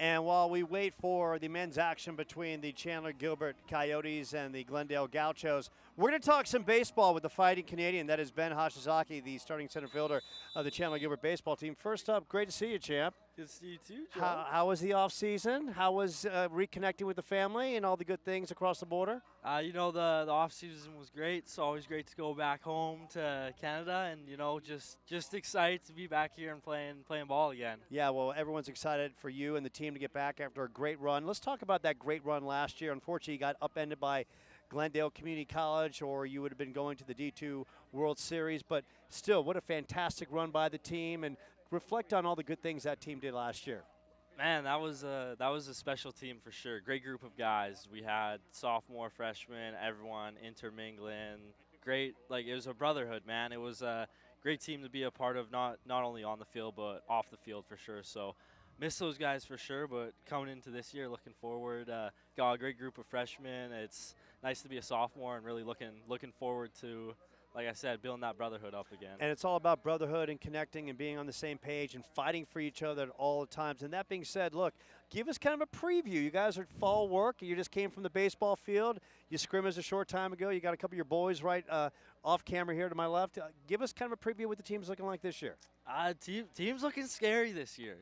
And while we wait for the men's action between the Chandler-Gilbert Coyotes and the Glendale Gauchos, we're going to talk some baseball with the Fighting Canadian. That is Ben Hashizaki, the starting center fielder of the Chandler-Gilbert baseball team. First up, great to see you, champ. Good to see you too, Joe. How was the off season? How was reconnecting with the family and all the good things across the border? The off season was great. It's always great to go back home to Canada, and just excited to be back here and playing ball again. Yeah, well, everyone's excited for you and the team to get back after a great run. Let's talk about that great run last year. Unfortunately, you got upended by Glendale Community College, or you would have been going to the D2 World Series. But still, what a fantastic run by the team, and reflect on all the good things that team did last year. Man, that was a special team for sure. Great group of guys. We had sophomore, freshmen, everyone intermingling. Great, it was a brotherhood, man. It was a great team to be a part of, not only on the field but off the field for sure. So, miss those guys for sure. But coming into this year, looking forward, got a great group of freshmen. It's nice to be a sophomore and really looking forward to, like I said, building that brotherhood up again. And it's all about brotherhood and connecting and being on the same page and fighting for each other at all the times. And that being said, look, give us kind of a preview. You guys are at fall work. You just came from the baseball field. You scrimmaged a short time ago. You got a couple of your boys right off camera here to my left. Give us kind of a preview of what the team's looking like this year. Team's looking scary this year.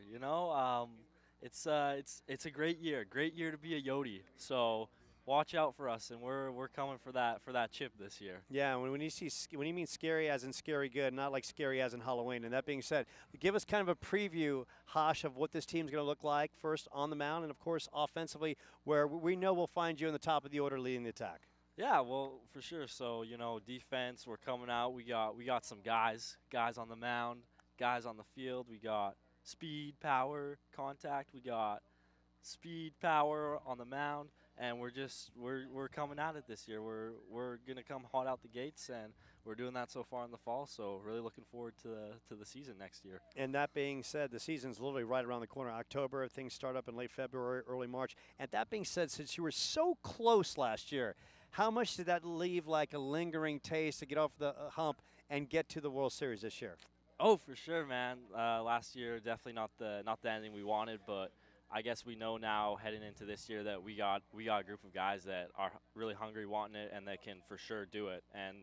It's a great year to be a Yodi. So watch out for us, and we're coming for that chip this year. Yeah, when you mean scary as in scary good, not like scary as in Halloween. And that being said, give us kind of a preview, Hosh, of what this team's going to look like first on the mound, and of course offensively, where we know we'll find you in the top of the order leading the attack. Yeah, well, for sure. So defense, we're coming out. We got some guys on the mound, guys on the field. We got speed, power, contact. We got speed, power on the mound, and we're coming at it this year. We're gonna come hot out the gates, and we're doing that so far in the fall. So really looking forward to the season next year. And that being said, the season's literally right around the corner. October, things start up in late February, early March. And that being said, since you were so close last year, how much did that leave like a lingering taste to get off the hump and get to the World Series this year? Oh, for sure, man. Last year, definitely not the ending we wanted, but I guess we know now heading into this year that we got a group of guys that are really hungry, wanting it, and that can for sure do it. And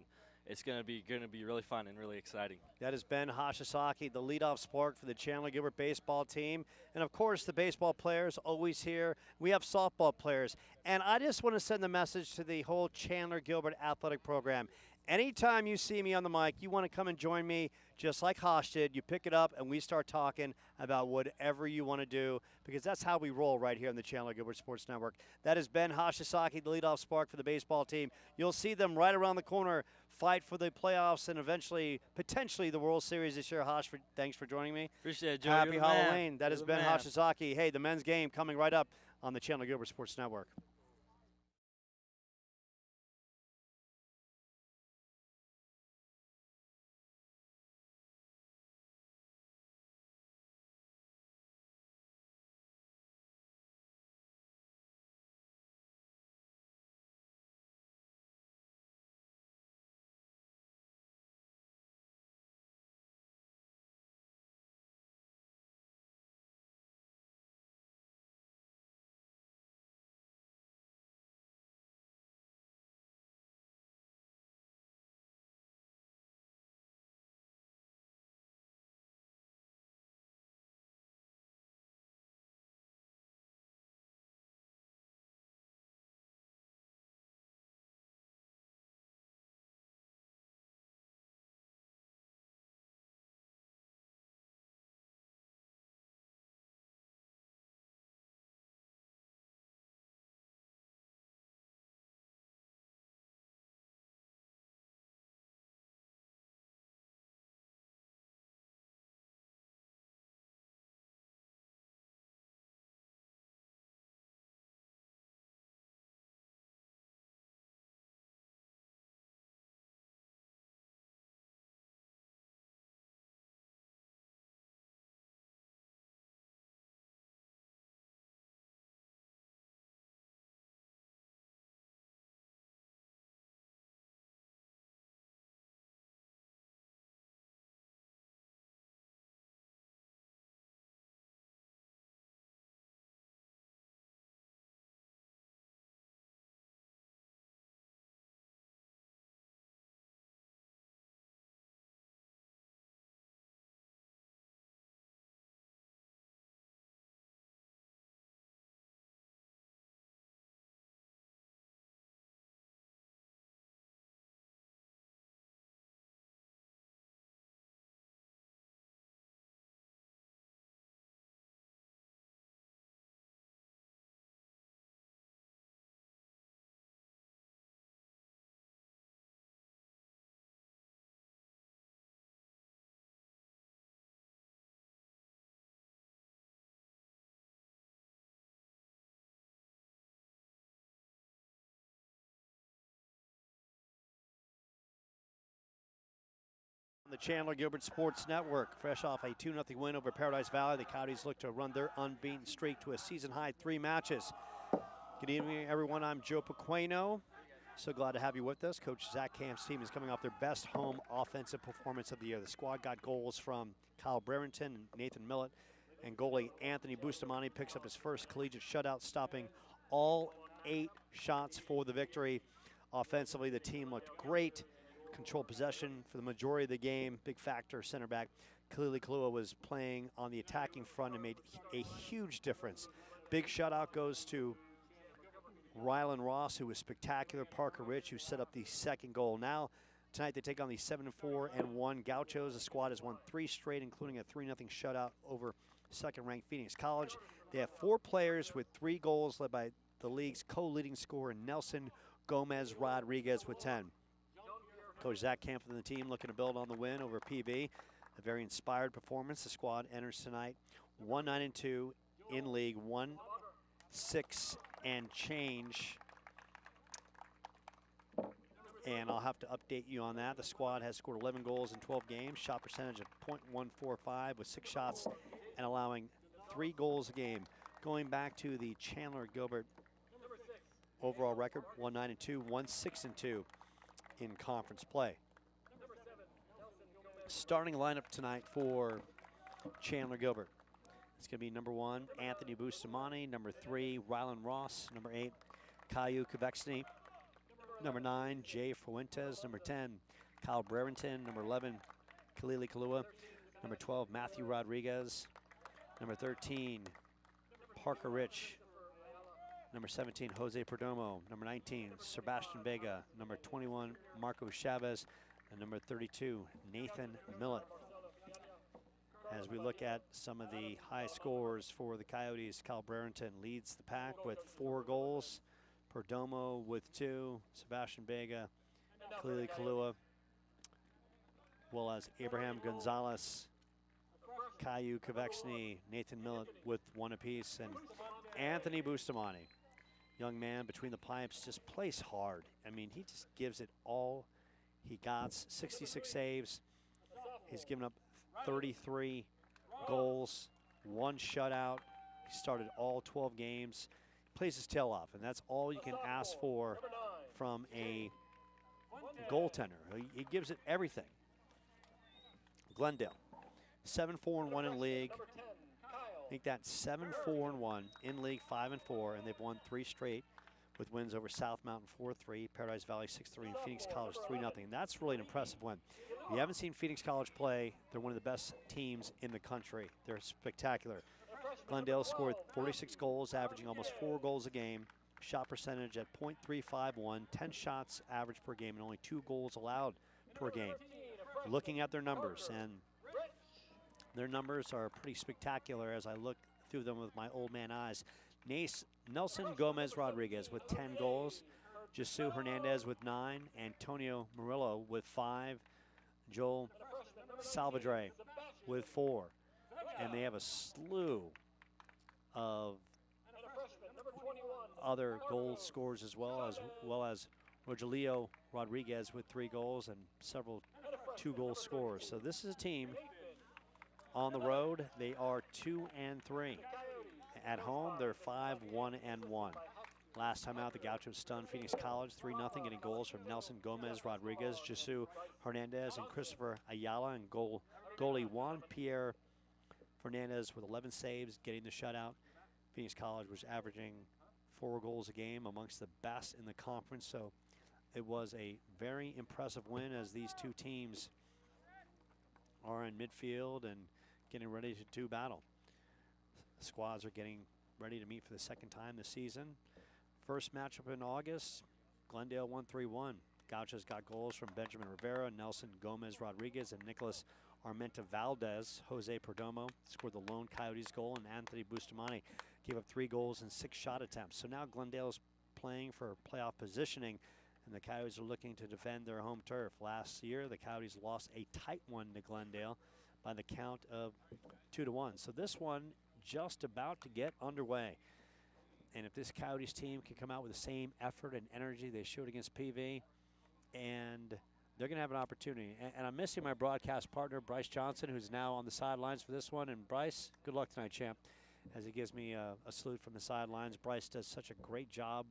it's gonna be really fun and really exciting. That is Ben Hashizaki, the leadoff spark for the Chandler-Gilbert baseball team. And of course, the baseball players always here. We have softball players. And I just want to send the message to the whole Chandler-Gilbert athletic program. Anytime you see me on the mic, you want to come and join me, just like Hosh did. You pick it up, and we start talking about whatever you want to do, because that's how we roll right here on the Chandler-Gilbert Sports Network. That is Ben Hashizaki, the leadoff spark for the baseball team. You'll see them right around the corner fight for the playoffs and eventually, potentially, the World Series this year. Hosh, thanks for joining me. Appreciate it, Joe. Happy Halloween. Man. That is Ben Hashizaki. Hey, the men's game coming right up on the Chandler-Gilbert Sports Network. The Chandler-Gilbert Sports Network, fresh off a 2-0 win over Paradise Valley, the Coyotes look to run their unbeaten streak to a season-high 3 matches. Good evening, everyone. I'm Joe Pequeno. So glad to have you with us. Coach Zach Camp's team is coming off their best home offensive performance of the year. The squad got goals from Kyle Brereton and Nathan Millett, and goalie Anthony Bustamante picks up his first collegiate shutout, stopping all 8 shots for the victory. Offensively, the team looked great. Controlled possession for the majority of the game. Big factor, center back Kalili Kalua was playing on the attacking front and made a huge difference. Big shutout goes to Rylan Ross, who was spectacular. Parker Rich, who set up the second goal. Now, tonight they take on the 7-4-1 Gauchos. The squad has won 3 straight, including a 3-0 shutout over second-ranked Phoenix College. They have 4 players with 3 goals, led by the league's co-leading scorer, Nelson Gomez Rodriguez, with 10. Coach Zach Camp and the team looking to build on the win over PV. A very inspired performance. The squad enters tonight 1-9-2 in league, 1-6 and change. And I'll have to update you on that. The squad has scored 11 goals in 12 games, shot percentage of .145 with 6 shots and allowing 3 goals a game. Going back to the Chandler-Gilbert overall record, 1-9-2, 1-6-2 in conference play. Starting lineup tonight for Chandler-Gilbert. It's going to be number 1, Anthony Bustamante, number 3, Rylan Ross, number 8, Caillou Kavexny, number 9, Jay Fuentes, number 10, Kyle Brereton, number 11, Kalili Kalua, number 12, Matthew Rodriguez, number 13, Parker Rich, number 17, Jose Perdomo, number 19, Sebastian Vega, number 21, Marco Chavez, and number 32, Nathan Millett. As we look at some of the high scores for the Coyotes, Kyle Brereton leads the pack with 4 goals, Perdomo with 2, Sebastian Vega, Kalili Kalua, well as Abraham Gonzalez, Caillou Kavexny, Nathan Millett with 1 apiece, and Anthony Bustamante. Young man between the pipes, just plays hard. I mean, he just gives it all he got. 66 saves. He's given up 33 goals, 1 shutout. He started all 12 games. Plays his tail off, and that's all you can ask for from a goaltender. He gives it everything. Glendale, 7-4-1 in league. I think that's 7-4-1 in league, 5-4, and they've won 3 straight with wins over South Mountain 4-3, Paradise Valley 6-3, and Phoenix College 3-0. That's really an impressive win. If you haven't seen Phoenix College play, they're one of the best teams in the country. They're spectacular. Glendale scored 46 goals, averaging almost 4 goals a game. Shot percentage at .351, 10 shots average per game, and only 2 goals allowed per game. Looking at their numbers, and their numbers are pretty spectacular as I look through them with my old man eyes. Nelson Gomez Rodriguez with 10 goals, Jesu Hernandez with 9, Antonio Murillo with 5, Joel Salvadre with 4. And they have a slew of other goal scorers as well as Rogelio Rodriguez with 3 goals and several 2-goal scorers. So this is a team. On the road, they are 2-3. At home, they're 5-1-1. Last time out, the Gauchos stunned Phoenix College 3-0, getting goals from Nelson Gomez Rodriguez, Jesu Hernandez, and Christopher Ayala. And goalie Juan Pierre Fernandez with 11 saves, getting the shutout. Phoenix College was averaging 4 goals a game, amongst the best in the conference. So it was a very impressive win as these two teams are in midfield and getting ready to do battle. The squads are getting ready to meet for the 2nd time this season. First matchup in August, Glendale won 3-1. Gauchos got goals from Benjamin Rivera, Nelson Gomez Rodriguez, and Nicholas Armenta Valdez. Jose Perdomo scored the lone Coyotes goal, and Anthony Bustamante gave up 3 goals and 6 shot attempts. So now Glendale is playing for playoff positioning, and the Coyotes are looking to defend their home turf. Last year, the Coyotes lost a tight one to Glendale by the count of 2-1. So this one just about to get underway. And if this Coyotes team can come out with the same effort and energy they showed against PV and they're going to have an opportunity. And I'm missing my broadcast partner, Bryce Johnson, who's now on the sidelines for this one. And Bryce, good luck tonight, champ, as he gives me a salute from the sidelines. Bryce does such a great job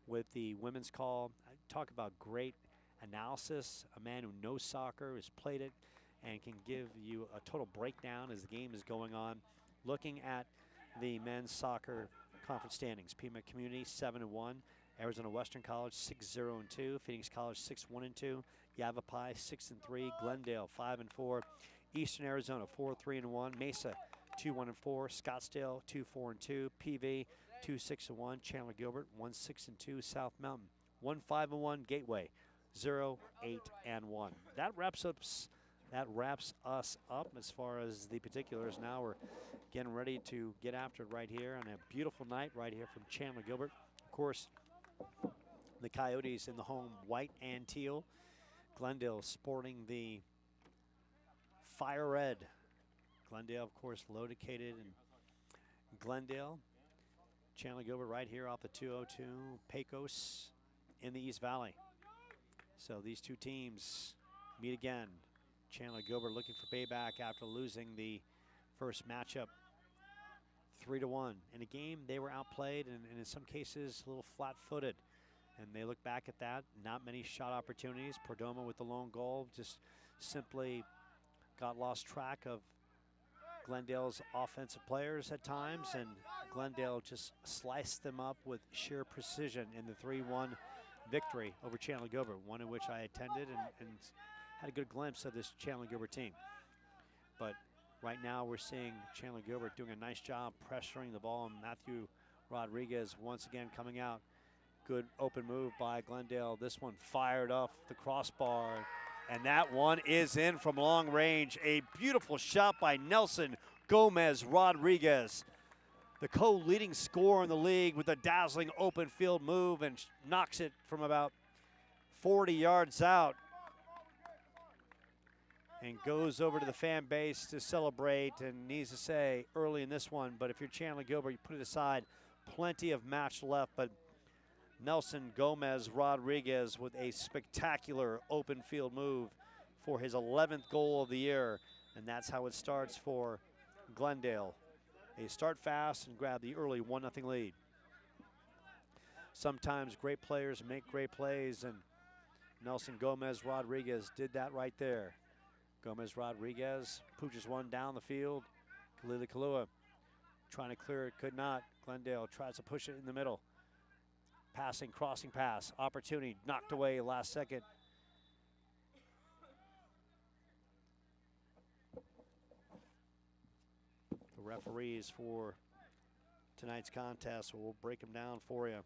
with the women's call. Talk about great analysis, a man who knows soccer, has played it, and can give you a total breakdown as the game is going on. Looking at the men's soccer conference standings, Pima Community 7-1, Arizona Western College 6-0-2, Phoenix College 6-1-2, Yavapai 6-3, Glendale 5-4, Eastern Arizona 4-3-1, Mesa 2-1-4, Scottsdale 2-4-2, PV 2-6-1, Chandler-Gilbert 1-6-2, South Mountain 1-5-1, Gateway 0-8-1. That wraps us up as far as the particulars. Now we're getting ready to get after it right here on a beautiful night right here from Chandler-Gilbert. Of course, the Coyotes in the home white and teal. Glendale sporting the fire red. Glendale, of course, located in Glendale. Chandler-Gilbert right here off the 202. Pecos in the East Valley. So these two teams meet again. Chandler-Gilbert looking for payback after losing the first matchup 3-1. In a game they were outplayed and in some cases a little flat-footed. And they look back at that, not many shot opportunities. Perdomo with the lone goal just simply got lost track of Glendale's offensive players at times, and Glendale just sliced them up with sheer precision in the 3-1 victory over Chandler-Gilbert, one in which I attended and had a good glimpse of this Chandler-Gilbert team. But right now we're seeing Chandler-Gilbert doing a nice job pressuring the ball, and Matthew Rodriguez once again coming out. Good open move by Glendale. This one fired off the crossbar, and that one is in from long range. A beautiful shot by Nelson Gomez Rodriguez, the co-leading scorer in the league, with a dazzling open field move, and knocks it from about 40 yards out and goes over to the fan base to celebrate. And needs to say early in this one, but if you're Chandler-Gilbert, you put it aside, plenty of match left, but Nelson Gomez Rodriguez with a spectacular open field move for his 11th goal of the year. And that's how it starts for Glendale. They start fast and grab the early 1-0 lead. Sometimes great players make great plays, and Nelson Gomez Rodriguez did that right there. Gomez Rodriguez pooches one down the field. Kalili Kalua trying to clear it, could not. Glendale tries to push it in the middle. Passing, crossing pass, opportunity knocked away last second. The referees for tonight's contest, we'll break them down for you.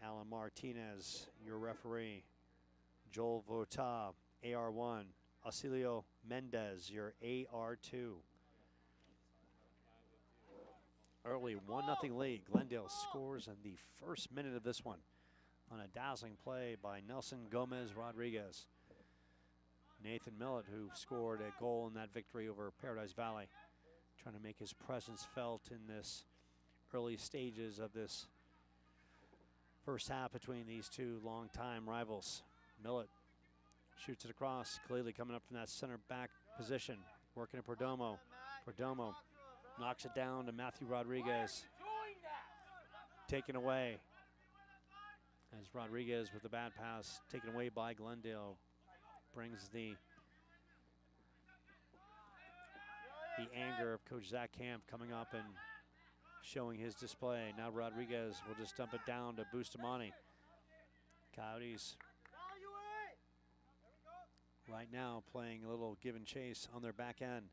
Alan Martinez, your referee. Joel Vota, AR1. Auxilio Mendez, your AR2. Early 1-0 lead. Glendale scores in the first minute of this one on a dazzling play by Nelson Gomez Rodriguez. Nathan Millett, who scored a goal in that victory over Paradise Valley, trying to make his presence felt in this early stages of this first half between these two longtime rivals. Millett shoots it across. Kalili coming up from that center back position, working at Perdomo. Perdomo knocks it down to Matthew Rodriguez. Taken away as Rodriguez with the bad pass, taken away by Glendale, brings the anger of Coach Zach Camp coming up and showing his display. Now Rodriguez will just dump it down to Bustamante. Coyotes right now playing a little give and chase on their back end.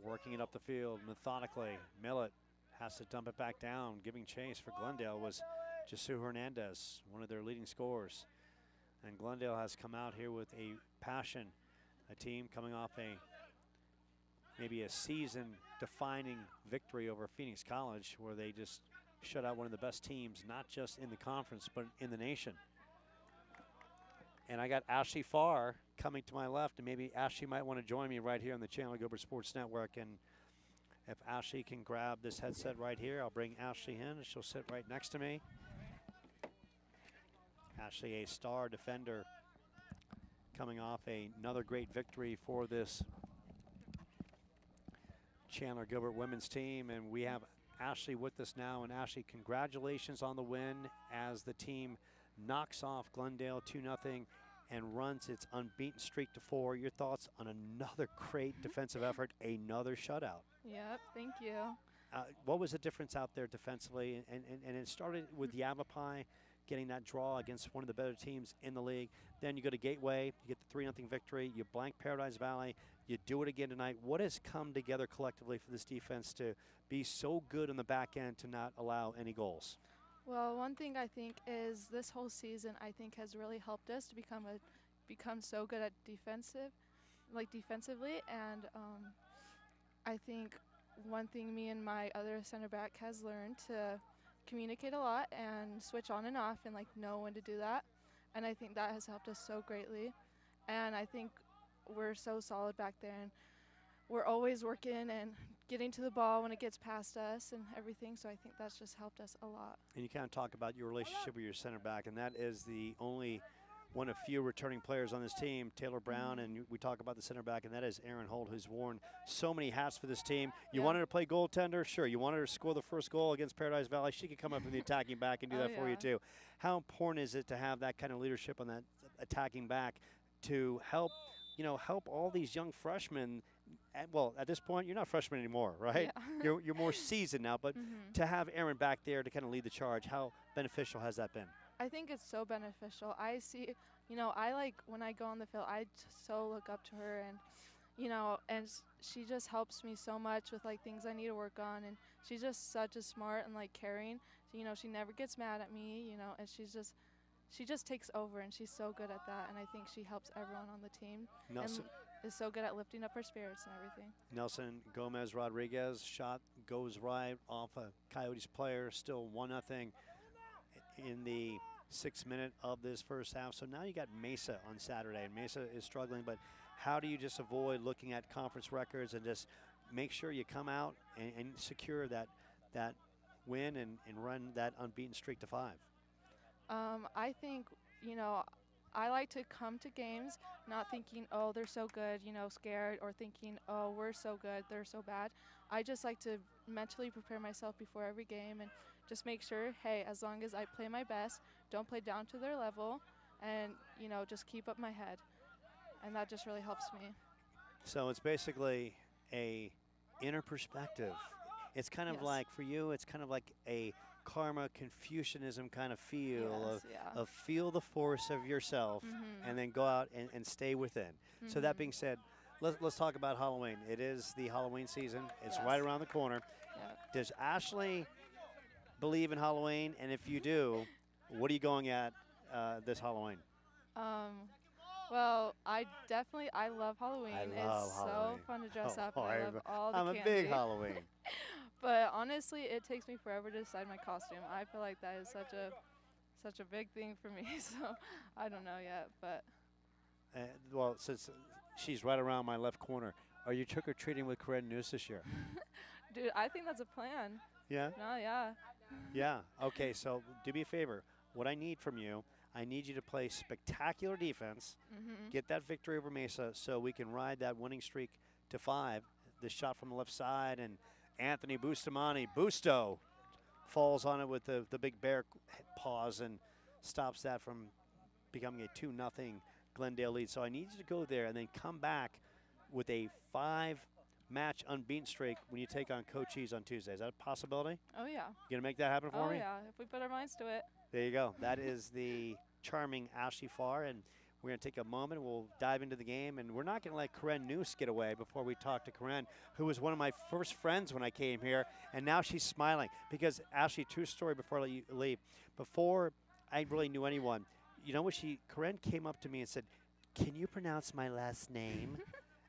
Working it up the field methodically. Millett has to dump it back down. Giving chase for Glendale was Jesus Hernandez, one of their leading scorers. And Glendale has come out here with a passion. A team coming off maybe a season-defining victory over Phoenix College, where they just shut out one of the best teams, not just in the conference, but in the nation. And I got Ashley Farr coming to my left, and maybe Ashley might want to join me right here on the Chandler-Gilbert Sports Network. And If Ashley can grab this headset right here, I'll bring Ashley in and she'll sit right next to me. Ashley, a star defender, coming off another great victory for this Chandler-Gilbert women's team. And we have Ashley with us now. And Ashley, congratulations on the win as the team knocks off Glendale 2-0 and runs its unbeaten streak to 4. Your thoughts on another great defensive effort, another shutout? Yep, thank you. What was the difference out there defensively? And it started with Yavapai getting that draw against one of the better teams in the league. Then you go to Gateway, you get the 3-0 victory, you blank Paradise Valley, you do it again tonight. What has come together collectively for this defense to be so good on the back end to not allow any goals? Well, one thing I think is this whole season I think has really helped us to become so good at defensively, and I think one thing me and my other center back has learned to communicate a lot and switch on and off and know when to do that, and I think that has helped us so greatly. And I think we're so solid back there, and we're always working and getting to the ball when it gets past us and everything, so I think that's just helped us a lot. And you kind of talk about your relationship with your center back, and that is the only one of few returning players on this team, Taylor Brown, and we talk about the center back, and that is Aaron Holt, who's worn so many hats for this team. You wanted to play goaltender? Sure. You wanted her to score the first goal against Paradise Valley? She could come up from the attacking back and do that for you too. How important is it to have that kind of leadership on that attacking back to help, help all these young freshmen? Well, at this point, you're not freshmen anymore, right? Yeah. You're more seasoned now, but to have Aaron back there to kind of lead the charge, how beneficial has that been? I think it's so beneficial. I see, I when I go on the field, I so look up to her, and, and she just helps me so much with things I need to work on, and she's just such a smart and caring. She never gets mad at me, and she just takes over, and she's so good at that, and I think she helps everyone on the team. Nelson and is so good at lifting up her spirits and everything. Nelson Gomez Rodriguez shot goes right off a Coyotes player, still 1-0 in the 6th minute of this first half. So now you got Mesa on Saturday, and Mesa is struggling, but how do you just avoid looking at conference records and just make sure you come out and secure that win and run that unbeaten streak to 5? I think, I like to come to games not thinking, oh, they're so good, scared, or thinking, oh, we're so good, they're so bad. I just like to mentally prepare myself before every game and just make sure, hey, as long as I play my best, don't play down to their level, and, just keep up my head. And that just really helps me. So it's basically a inner perspective. It's kind of like, for you, it's kind of like a karma Confucianism kind of feel of feel the force of yourself and then go out and stay within. So that being said, let's talk about Halloween. It is the Halloween season. It's right around the corner. Does Ashley believe in Halloween? And if you do, what are you going at this Halloween? Well, I love Halloween. It's so fun to dress up. I love all the candy. I'm a big Halloween. But honestly, it takes me forever to decide my costume. I feel like that is such a big thing for me, so I don't know yet. But well, since she's right around my left corner, are you trick-or-treating with Corinne News this year? Dude, I think that's a plan. Yeah? No, yeah. Yeah. Okay, so do me a favor. What I need from you, I need you to play spectacular defense, get that victory over Mesa so we can ride that winning streak to 5. The shot from the left side, and Anthony Busto falls on it with the big bear paws and stops that from becoming a 2-0 Glendale lead. So I need you to go there and then come back with a 5-match unbeaten streak when you take on Coyotes on Tuesday. Is that a possibility? Oh, yeah. You going to make that happen for me? Oh, yeah, if we put our minds to it. There you go. That is the charming Ashley Farr, and we're going to take a moment. We'll dive into the game, and we're not going to let Corinne Noose get away before we talk to Corinne, who was one of my first friends when I came here, and now she's smiling. Because, Ashley, true story before I let you leave. Before I really knew anyone, you know what? Corinne came up to me and said, "Can you pronounce my last name?"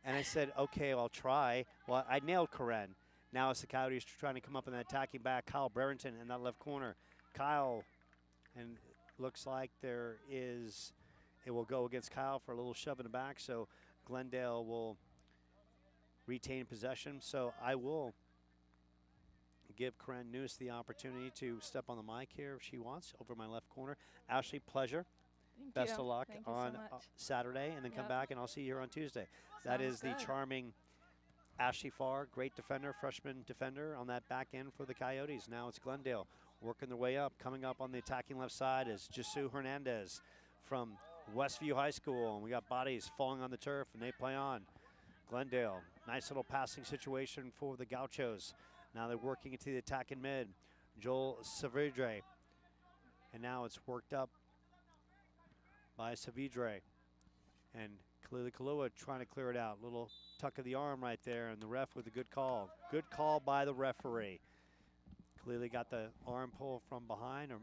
And I said, "Okay, I'll try." Well, I nailed Corinne. Now it's the Coyotes trying to come up in the attacking back. Kyle Brereton in that left corner. Kyle, and looks like it will go against Kyle for a little shove in the back, so Glendale will retain possession. So I will give Corinne Noose the opportunity to step on the mic here if she wants, over my left corner. Ashley, pleasure. Thank Best you. of luck Thank you on so much. Saturday, and then come Yep. back, and I'll see you here on Tuesday. That Sounds is the good. charming Ashley Farr, great defender, freshman defender on that back end for the Coyotes. Now it's Glendale working their way up. Coming up on the attacking left side is Jesu Hernandez from Westview High School. And we got bodies falling on the turf, and they play on. Glendale, nice little passing situation for the Gauchos. Now they're working into the attacking mid. Joel Savidre. And now it's worked up by Savidre. And clearly Kalua trying to clear it out. Little tuck of the arm right there, and the ref with a good call. Good call by the referee. Clearly got the arm pull from behind, or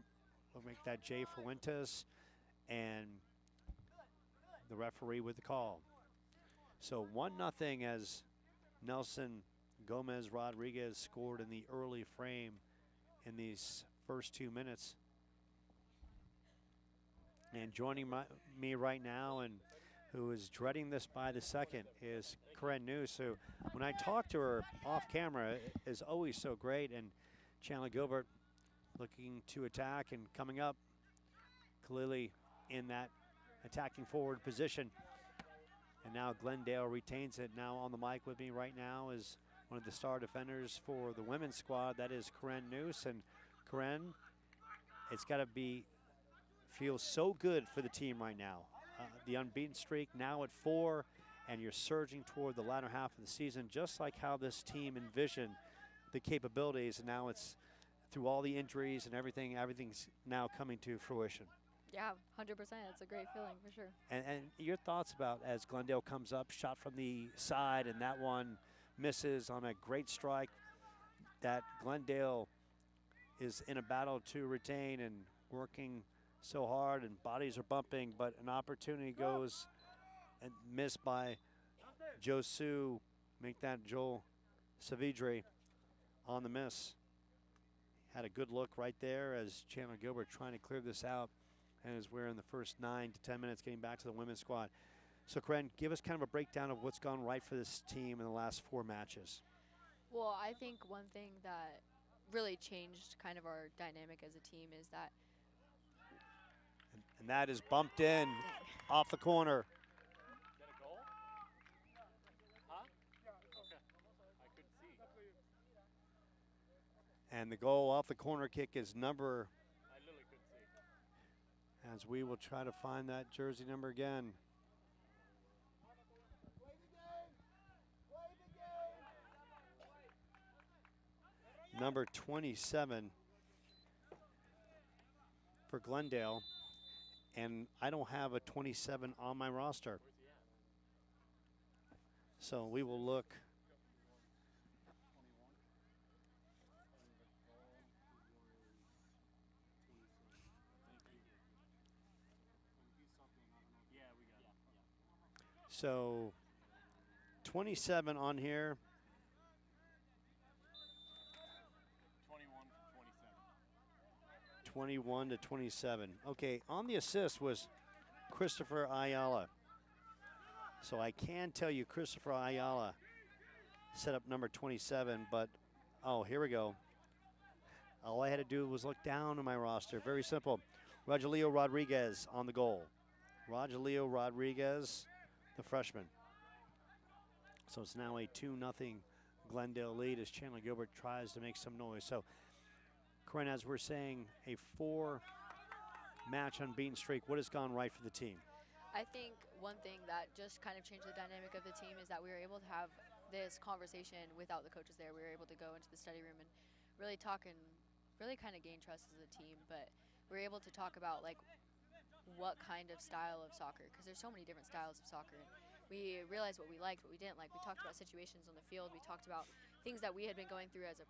we'll make that Jay Fuentes, and the referee with the call. So 1-0 as Nelson Gomez Rodriguez scored in the early frame in these first 2 minutes. And joining me right now, and who is dreading this by the second, is Corinne Noose, who, when I talk to her off camera, is always so great. And Chandler-Gilbert looking to attack and coming up, clearly in that attacking forward position. And now Glendale retains it. Now on the mic with me right now is one of the star defenders for the women's squad. That is Corinne Noose. And Corinne, it's got to feel so good for the team right now. The unbeaten streak now at 4, and you're surging toward the latter half of the season, just like how this team envisioned the capabilities, and now it's through all the injuries and everything's now coming to fruition. Yeah, 100%. It's a great feeling for sure. And your thoughts about, as Glendale comes up, shot from the side, and that one misses on a great strike, that Glendale is in a battle to retain and working so hard, and bodies are bumping, but an opportunity goes and missed by Josu. Make that Joel Savidre on the miss. Had a good look right there as Chandler-Gilbert trying to clear this out, and as we're in the first 9 to 10 minutes getting back to the women's squad. So Corinne, give us kind of a breakdown of what's gone right for this team in the last 4 matches. Well, I think one thing that really changed kind of our dynamic as a team is that And that is bumped in off the corner. Is that a goal? Huh? Okay. I couldn't see. And the goal off the corner kick is number, I literally couldn't see. as we will try to find that jersey number again. Number 27 for Glendale. And I don't have a 27 on my roster. So we will look. So 27 on here. 21 to 27. Okay, on the assist was Christopher Ayala. So I can tell you Christopher Ayala set up number 27, but, oh, here we go. All I had to do was look down on my roster. Very simple. Rogelio Rodriguez on the goal. Rogelio Rodriguez, the freshman. So it's now a 2-0 Glendale lead as Chandler-Gilbert tries to make some noise. So, Corinne, as we're saying, a 4-match unbeaten streak. What has gone right for the team? I think one thing that just kind of changed the dynamic of the team is that we were able to have this conversation without the coaches there. We were able to go into the study room and really talk and really kind of gain trust as a team. But we were able to talk about like what kind of style of soccer, because there's so many different styles of soccer. And we realized what we liked, what we didn't like. We talked about situations on the field. We talked about things that we had been going through as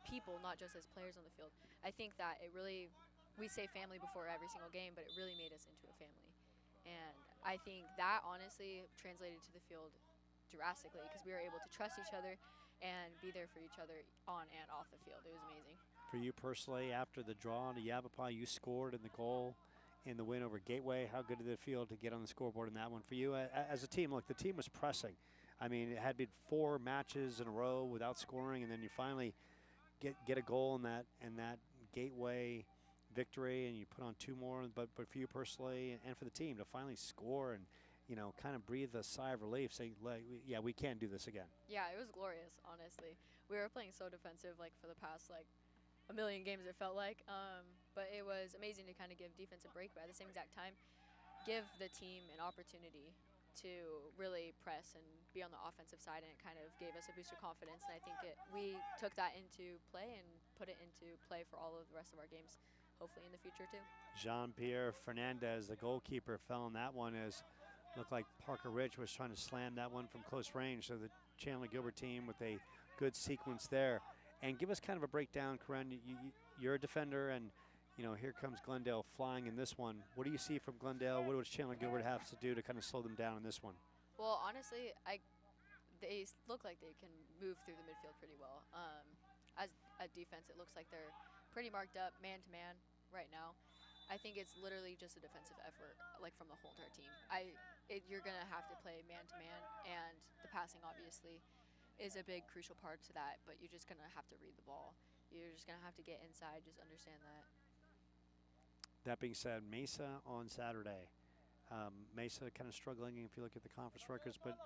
people, not just as players on the field. I think that it really, we say family before every single game, but it really made us into a family. And I think that honestly translated to the field drastically, because we were able to trust each other and be there for each other on and off the field. It was amazing. For you personally, after the draw to Yavapai, you scored in the goal in the win over Gateway. How good did it feel to get on the scoreboard in that one? For you as a team, look, the team was pressing. I mean, it had been 4 matches in a row without scoring, and then you finally get a goal in that gateway victory, and you put on 2 more. But for you personally and for the team to finally score and kind of breathe a sigh of relief, saying, like, yeah, we can't do this again. Yeah, it was glorious, honestly. We were playing so defensive, like, for the past, like, a million games, it felt like. But it was amazing to kind of give defense a break, but at the same exact time, give the team an opportunity to really press and be on the offensive side, and it kind of gave us a boost of confidence. And I think we took that into play and put it into play for all of the rest of our games, hopefully in the future too. Jean-Pierre Fernandez, the goalkeeper, fell on that one as looked like Parker Rich was trying to slam that one from close range. So the Chandler-Gilbert team with a good sequence there. And give us kind of a breakdown, Corinne. You're a defender, and here comes Glendale flying in this one. What do you see from Glendale? What does Chandler-Gilbert have to do to kind of slow them down in this one? Well, honestly, they look like they can move through the midfield pretty well. As a defense, it looks like they're pretty marked up man-to-man right now. I think it's literally just a defensive effort, like, from the whole entire team. You're going to have to play man-to-man, and the passing, obviously, is a big, crucial part to that, but you're just going to have to read the ball. You're just going to have to get inside, just understand that. That being said, Mesa on Saturday. Mesa kind of struggling if you look at the conference records, but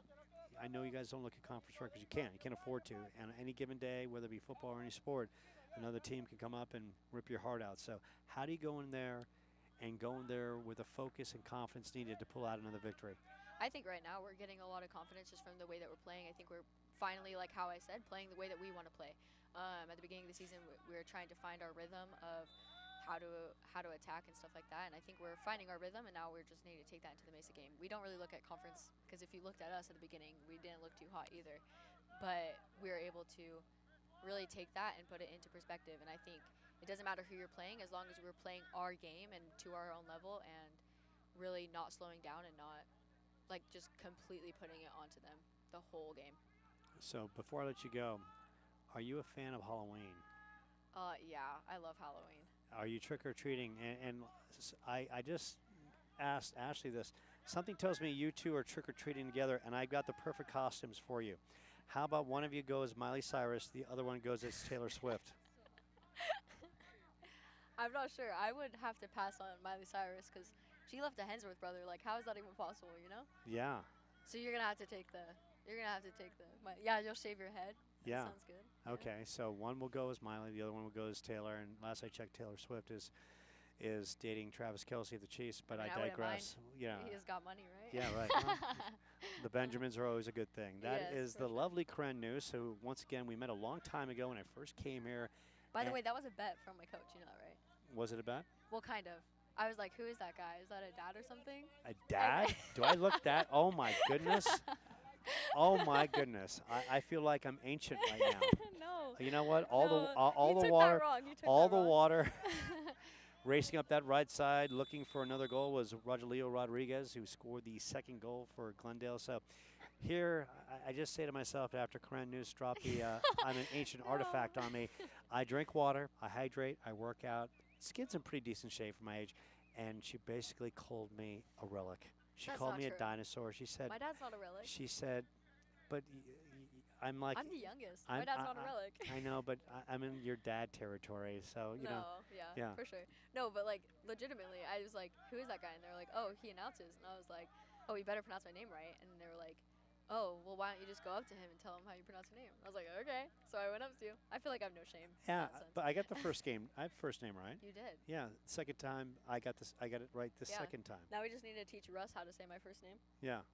I know you guys don't look at conference records. You can't afford to. And any given day, whether it be football or any sport, another team can come up and rip your heart out. So how do you go in there with a focus and confidence needed to pull out another victory? I think right now we're getting a lot of confidence just from the way that we're playing. I think we're finally, like how I said, playing the way that we want to play. At the beginning of the season, we were trying to find our rhythm of how to attack and stuff like that, and I think we're finding our rhythm, and now we're just needing to take that into the Mesa game. We don't really look at conference, because if you looked at us at the beginning, we didn't look too hot either, but we were able to really take that and put it into perspective. And I think it doesn't matter who you're playing, as long as we're playing our game and to our own level, and really not slowing down and not, like, just completely putting it onto them the whole game. So before I let you go, are you a fan of Halloween? Yeah, I love Halloween. Are you trick-or-treating? And I just asked Ashley this. Something tells me you two are trick-or-treating together, and I've got the perfect costumes for you. How about one of you goes Miley Cyrus, the other one goes as Taylor Swift? I'm not sure. I would have to pass on Miley Cyrus, because she left a Hemsworth brother. Like, how is that even possible, Yeah. So you're going to have to take yeah, you'll shave your head. Yeah. That sounds good. Okay, so one will go as Miley, the other one will go as Taylor, and last I checked, Taylor Swift is dating Travis Kelce of the Chiefs, but I digress. Yeah. He has got money, right? Yeah, right. Well, the Benjamins are always a good thing. That is the lovely Corinne News, who, once again, we met a long time ago when I first came here. By the way, that was a bet from my coach, you know that, right? Was it a bet? Well, kind of. I was like, who is that guy? Is that a dad or something? A dad? Do I look that? Oh, my goodness. Oh, my goodness. I feel like I'm ancient right now. No. You know what? All you the took water, that wrong. You took all that the wrong. water. Racing up that right side, looking for another goal, was Rogelio Rodriguez, who scored the second goal for Glendale. So here, I just say to myself, after Corinne News dropped the I'm an ancient artifact on me, I drink water, I hydrate, I work out. Skin's in pretty decent shape for my age. And she basically called me a relic. She That's called not me true. a dinosaur. She said, My dad's not a relic. she said, but I'm like, I'm the youngest. My dad's not a relic. I know, but I'm in your dad territory, so you know. Yeah. For sure. No, but, like, legitimately, I was like, who is that guy? And they were like, oh, he announces. And I was like, oh, you better pronounce my name right. And they were like, oh, well, why don't you just go up to him and tell him how you pronounce your name? I was like, okay. So I went up to you. I feel like I have no shame. in Yeah, that sense. but I got the first game. I have first name right. You did. Yeah, second time I got this. I got it right the Yeah. second time. Now we just need to teach Russ how to say my first name. Yeah.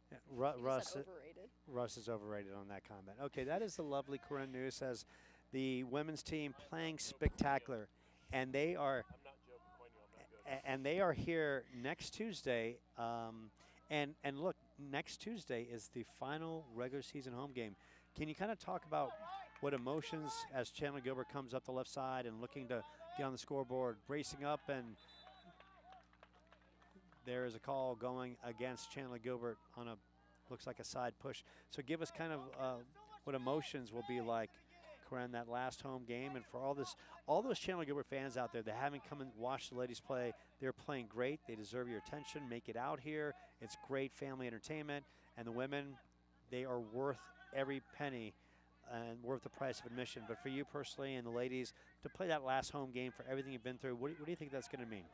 Yeah, He Russ. just said overrated. Russ is overrated on that comment. Okay, that is the lovely Corinne News, as the women's team playing spectacular, and they are. I'm not joking, Quinn, I'm not good. And they are here next Tuesday. And look, next Tuesday is the final regular season home game. Can you kind of talk about what emotions as Chandler-Gilbert comes up the left side and looking to get on the scoreboard, racing up, and there is a call going against Chandler-Gilbert on a, looks like a side push. So give us kind of what emotions will be like, Corinne, that last home game. And for all those Chandler-Gilbert fans out there that haven't come and watched the ladies play, they're playing great. They deserve your attention. Make it out here. It's great family entertainment. And the women, they are worth every penny and worth the price of admission. But for you personally and the ladies, to play that last home game for everything you've been through, what do you think that's going to mean?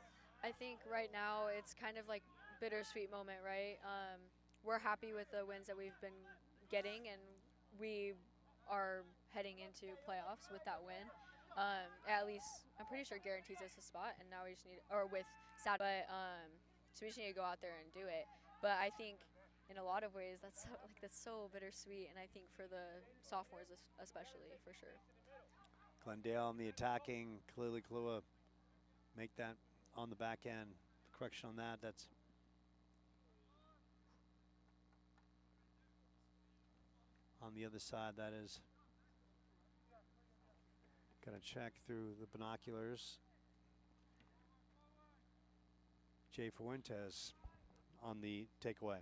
I think right now it's kind of like bittersweet moment, right? We're happy with the wins that we've been getting, and we are heading into playoffs with that win. At least I'm pretty sure guarantees us a spot, and now we just need, or with Sat, but so we just need to go out there and do it. But I think in a lot of ways that's so bittersweet, and I think for the sophomores especially, for sure. Glendale on the attacking, clearly Kahlua make that on the back end. Correction on that, that's on the other side, that is. Gotta check through the binoculars. Jay Fuentes on the takeaway.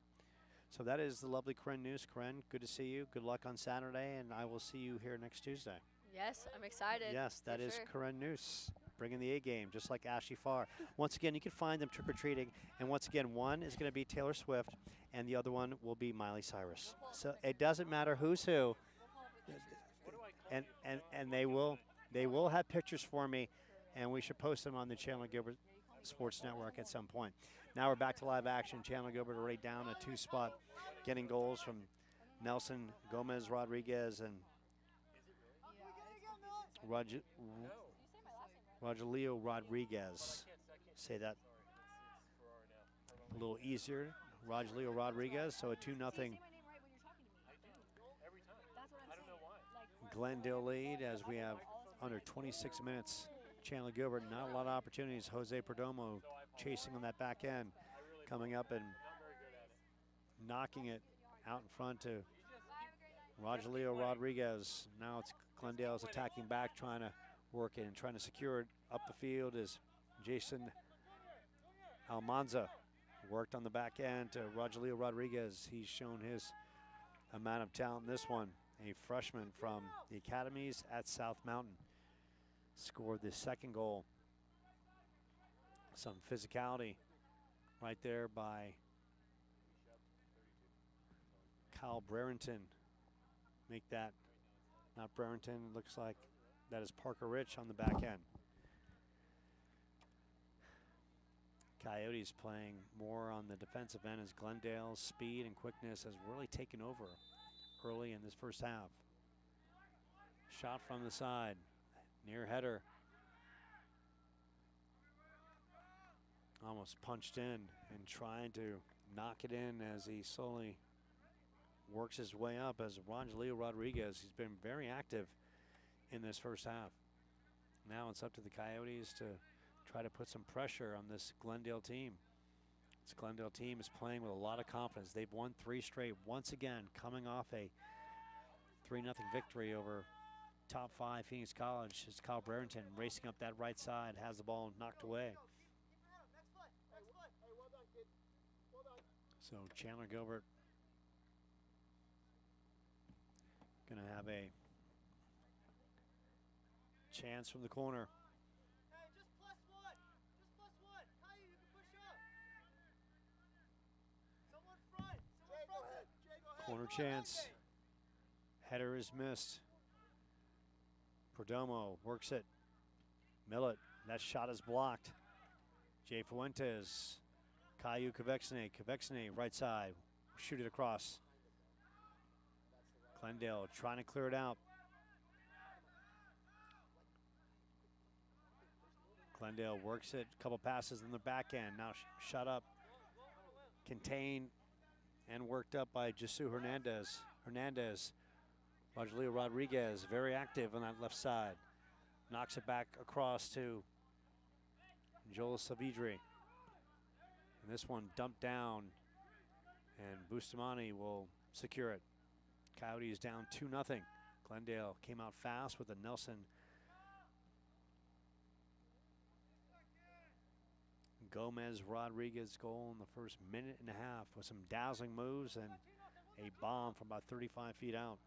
So that is the lovely Corinne Noose. Corinne, good to see you. Good luck on Saturday, and I will see you here next Tuesday. Yes, I'm excited. Yes, that is sure. Corinne Noose, bringing the A game, just like Ashley Farr. Once again, you can find them trick-or-treating, and once again, one is going to be Taylor Swift, and the other one will be Miley Cyrus. So it doesn't matter who's who, and they will have pictures for me, and we should post them on the Chandler-Gilbert Sports Network at some point. Now we're back to live action. Chandler-Gilbert already down a 2-spot, getting goals from Nelson, Gomez, Rodriguez, and Rogelio Rodriguez. Say that a little easier. Rogelio Rodriguez, so a 2-0 Glendale lead as we have under 26 minutes. Chandler-Gilbert, not a lot of opportunities. Jose Perdomo chasing on that back end, coming up and knocking it out in front to Rogelio Rodriguez. Now it's Glendale's attacking back, trying to work it and trying to secure it up the field is Jason Almanza. Worked on the back end to Rogelio Rodriguez. He's shown his amount of talent in this one. A freshman from the academies at South Mountain. Scored the second goal. Some physicality right there by Kyle Brereton. Make that, not Brereton, looks like that is Parker Rich on the back end. Coyotes playing more on the defensive end as Glendale's speed and quickness has really taken over early in this first half. Shot from the side, near header. Almost punched in and trying to knock it in as he slowly works his way up as Rogelio Rodriguez. He's been very active in this first half. Now it's up to the Coyotes to try to put some pressure on this Glendale team. This Glendale team is playing with a lot of confidence. They've won 3 straight, once again coming off a 3-0 victory over top 5 Phoenix College. It's Kyle Brereton racing up that right side, has the ball knocked away. So Chandler-Gilbert gonna have a chance from the corner. Corner chance. Header is missed. Perdomo works it. Millet, that shot is blocked. Jay Fuentes. Caillou Cavexne. Cavexne, right side. Shoot it across. Glendale trying to clear it out. Glendale works it. A couple passes in the back end. Now shut up. Contained and worked up by Jesus Hernandez. Rogelio Rodriguez, very active on that left side. Knocks it back across to Joel Savidri. And this one dumped down, and Bustamante will secure it. Coyotes down 2-0. Glendale came out fast with a Nelson Gomez Rodriguez goal in the first minute and a half with some dazzling moves and a bomb from about 35 feet out.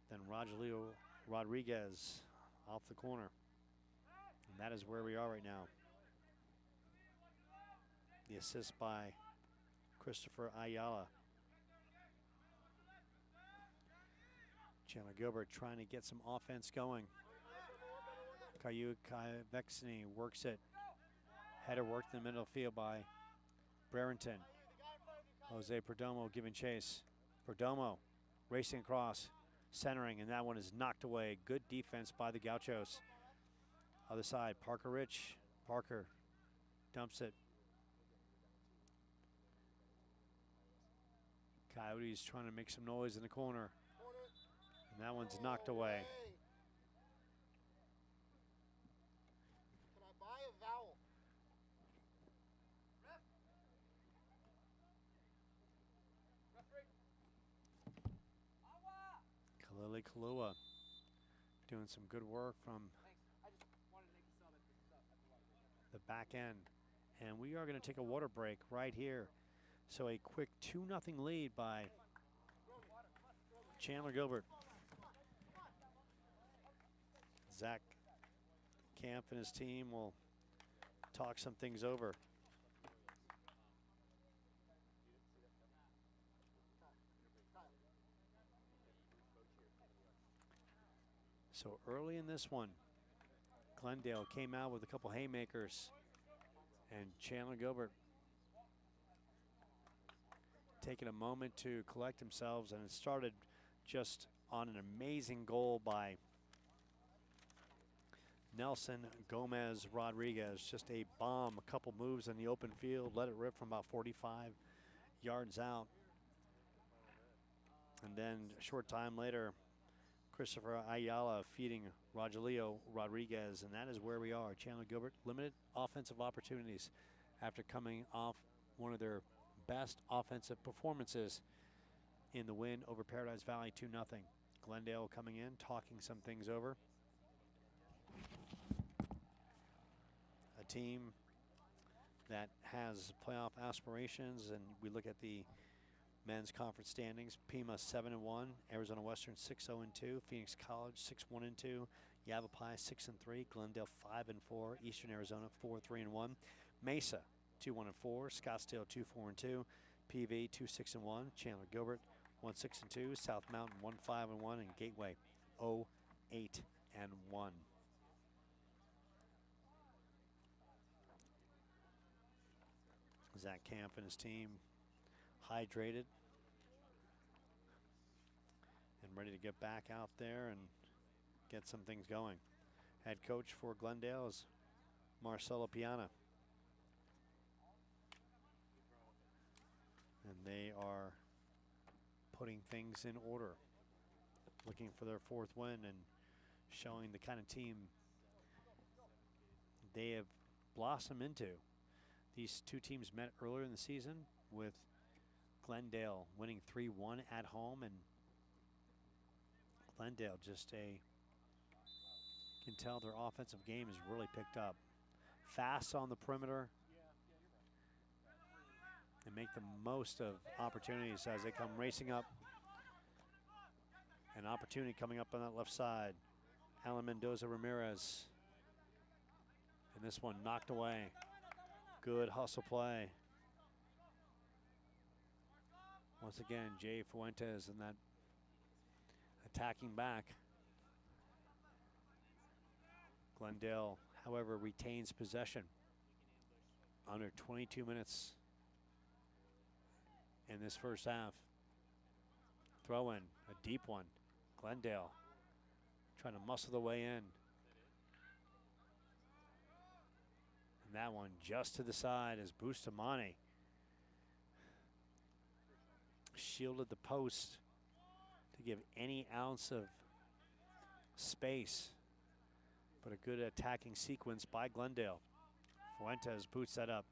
Then Rogelio Rodriguez off the corner. And that is where we are right now. The assist by Christopher Ayala. Chandler-Gilbert trying to get some offense going. Caillou Vexney works it. Header worked in the middle of the field by Brereton. Jose Perdomo giving chase. Perdomo racing across, centering, and that one is knocked away. Good defense by the Gauchos. Other side, Parker Rich. Parker dumps it. Coyotes trying to make some noise in the corner. And that one's knocked away. Can I buy a vowel? Kalili Kalua doing some good work from the back end. And we are going to take a water break right here. So a quick 2-0 lead by Chandler-Gilbert. Zach Camp and his team will talk some things over. So early in this one, Glendale came out with a couple haymakers, and Chandler-Gilbert taking a moment to collect themselves, and it started just on an amazing goal by Nelson Gomez Rodriguez. Just a bomb, a couple moves in the open field, let it rip from about 45 yards out. And then a short time later, Christopher Ayala feeding Rogelio Rodriguez, and that is where we are. Chandler-Gilbert, limited offensive opportunities after coming off one of their best offensive performances in the win over Paradise Valley 2-0. Glendale coming in, talking some things over. A team that has playoff aspirations, and we look at the men's conference standings. Pima 7-1, Arizona Western 6-0-2, Phoenix College 6-1-2, Yavapai 6-3, Glendale 5-4, Eastern Arizona 4-3-1, Mesa 2-1-4, Scottsdale 2-4-2, PV 2-6-1, Chandler-Gilbert 1-6-2, South Mountain 1-5-1, and Gateway 0-8-1. Zach Camp and his team hydrated and ready to get back out there and get some things going. Head coach for Glendale is Marcelo Piana. And they are putting things in order, looking for their fourth win and showing the kind of team they have blossomed into. These two teams met earlier in the season with Glendale winning 3-1 at home, and Glendale just can tell their offensive game has really picked up. Fast on the perimeter and make the most of opportunities as they come racing up. An opportunity coming up on that left side. Alan Mendoza Ramirez. And this one knocked away. Good hustle play. Once again, Jay Fuentes in that attacking back. Glendale, however, retains possession. Under 22 minutes in this first half. Throw in, a deep one. Glendale trying to muscle the way in. And that one just to the side as Bustamante shielded the post to give any ounce of space, but a good attacking sequence by Glendale. Fuentes boots that up.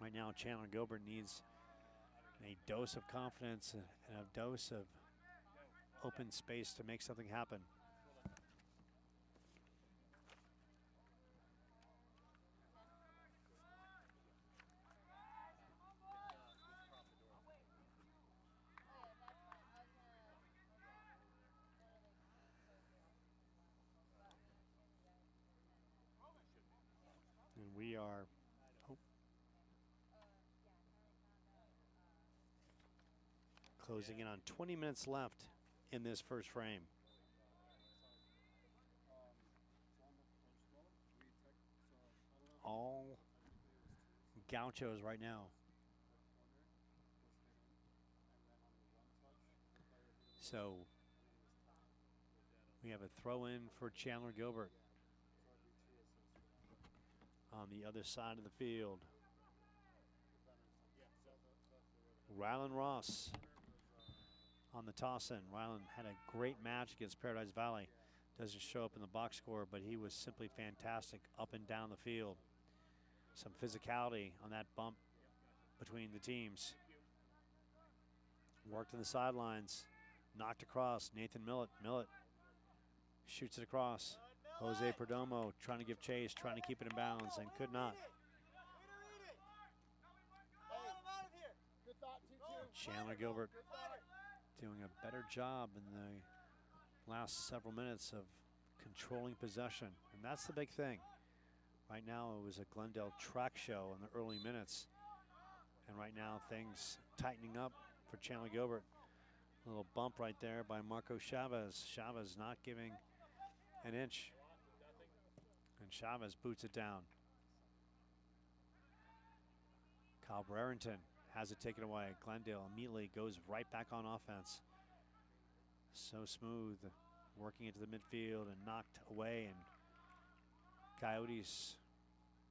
Right now, Chandler-Gilbert needs a dose of confidence and a dose of open space to make something happen. And we are closing in on 20 minutes left in this first frame. All Gauchos right now. So we have a throw in for Chandler-Gilbert on the other side of the field. Rylan Ross on the toss-in. Rylan had a great match against Paradise Valley. Doesn't show up in the box score, but he was simply fantastic up and down the field. Some physicality on that bump between the teams. Worked on the sidelines. Knocked across. Nathan Millett. Millett shoots it across. Jose Perdomo trying to give chase, trying to keep it in bounds, and could not. Chandler-Gilbert doing a better job in the last several minutes of controlling possession, and that's the big thing. Right now it was a Glendale track show in the early minutes, and right now things tightening up for Chandler-Gilbert. A little bump right there by Marco Chavez. Chavez not giving an inch, and Chavez boots it down. Kyle Brereton has it taken away. Glendale immediately goes right back on offense. So smooth, working into the midfield and knocked away, and Coyotes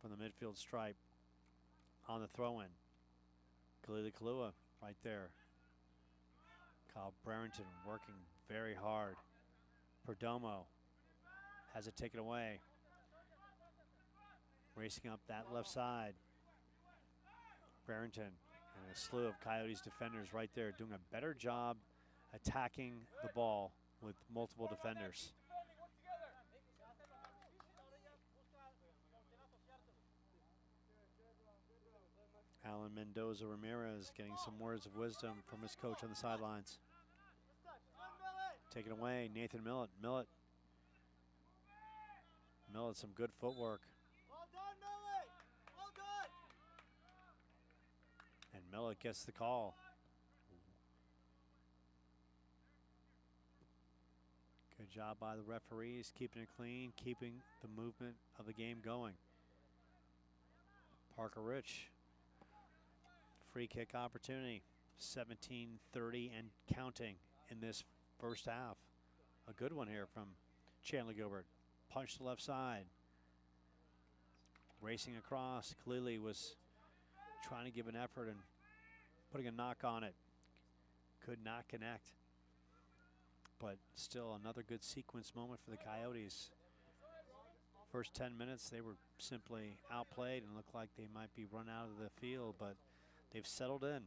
from the midfield stripe on the throw-in. Kalila Kalua right there. Kyle Brereton working very hard. Perdomo has it taken away. Racing up that left side. Brereton and a slew of Coyotes defenders right there doing a better job attacking the ball with multiple defenders. Alan Mendoza Ramirez getting some words of wisdom from his coach on the sidelines. Taken away, Nathan Millett. Millett, some good footwork. Well done, Millett. Well done. And Millett gets the call. Good job by the referees, keeping it clean, keeping the movement of the game going. Parker Rich, free kick opportunity, 17:30 and counting in this first half. A good one here from Chandler-Gilbert. Punch to the left side. Racing across, Kalili was trying to give an effort and putting a knock on it. Could not connect. But still another good sequence moment for the Coyotes. First 10 minutes, they were simply outplayed and looked like they might be run out of the field, but they've settled in.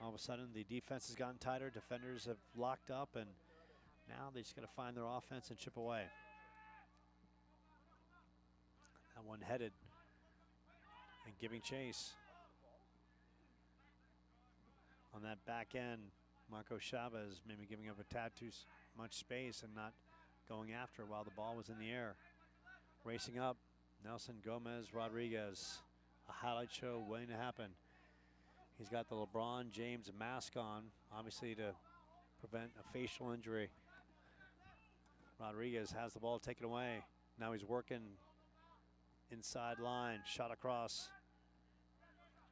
All of a sudden, the defense has gotten tighter. Defenders have locked up, and now they just got to find their offense and chip away. That one headed and giving chase. On that back end, Marco Chavez maybe giving up a tad too much space and not going after while the ball was in the air. Racing up, Nelson Gomez Rodriguez. A highlight show waiting to happen. He's got the LeBron James mask on, obviously to prevent a facial injury. Rodriguez has the ball taken away. Now he's working inside line, shot across,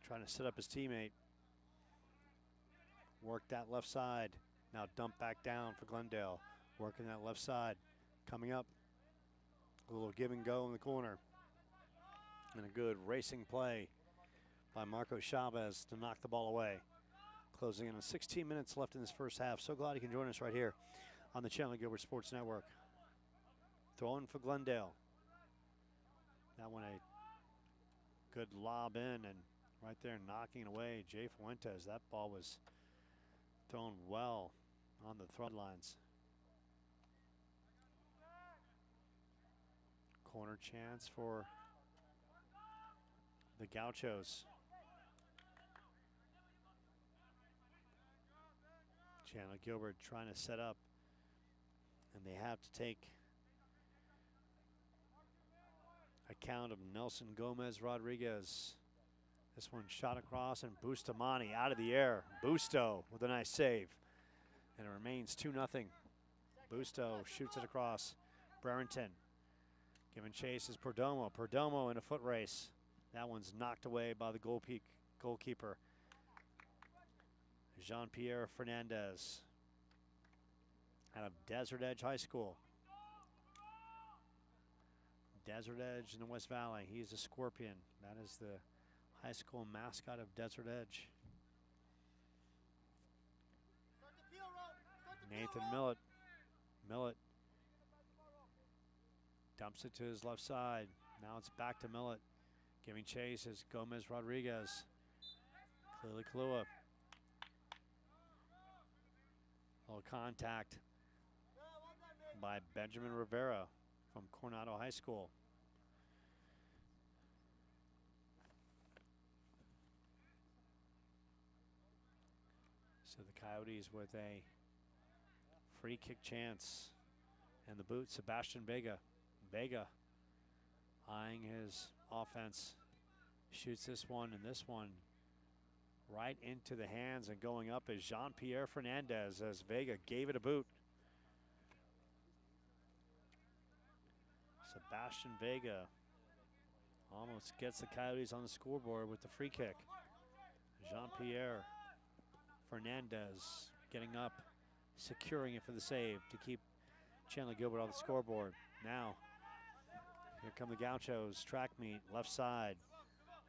trying to set up his teammate. Work that left side. Now dump back down for Glendale. Working that left side. Coming up. A little give and go in the corner. And a good racing play by Marco Chavez to knock the ball away. Closing in on 16 minutes left in this first half. So glad you can join us right here on the Chandler-Gilbert Sports Network. Throwing for Glendale. That one a good lob in, and right there knocking away Jay Fuentes. That ball was thrown well on the thread lines. Corner chance for the Gauchos. Chandler-Gilbert trying to set up, and they have to take account of Nelson Gomez Rodriguez. This one shot across, and Bustamante out of the air. Busto with a nice save. And it remains 2-0. Busto shoots it across. Brereton giving chase is Perdomo. Perdomo in a foot race. That one's knocked away by the goalkeeper. Jean-Pierre Fernandez out of Desert Edge High School. Desert Edge in the West Valley. He's a Scorpion. That is the high school mascot of Desert Edge. Nathan Millett. Millett dumps it to his left side. Now it's back to Millett. Giving chase is Gomez Rodriguez. Clearly Kalua. A little contact by Benjamin Rivera from Coronado High School. So the Coyotes with a free kick chance. And the boot, Sebastian Vega. Vega eyeing his offense. Shoots this one and this one right into the hands, and going up is Jean-Pierre Fernandez as Vega gave it a boot. Sebastian Vega almost gets the Coyotes on the scoreboard with the free kick. Jean-Pierre Fernandez getting up, securing it for the save to keep Chandler-Gilbert on the scoreboard. Now, here come the Gauchos. Track meet, left side.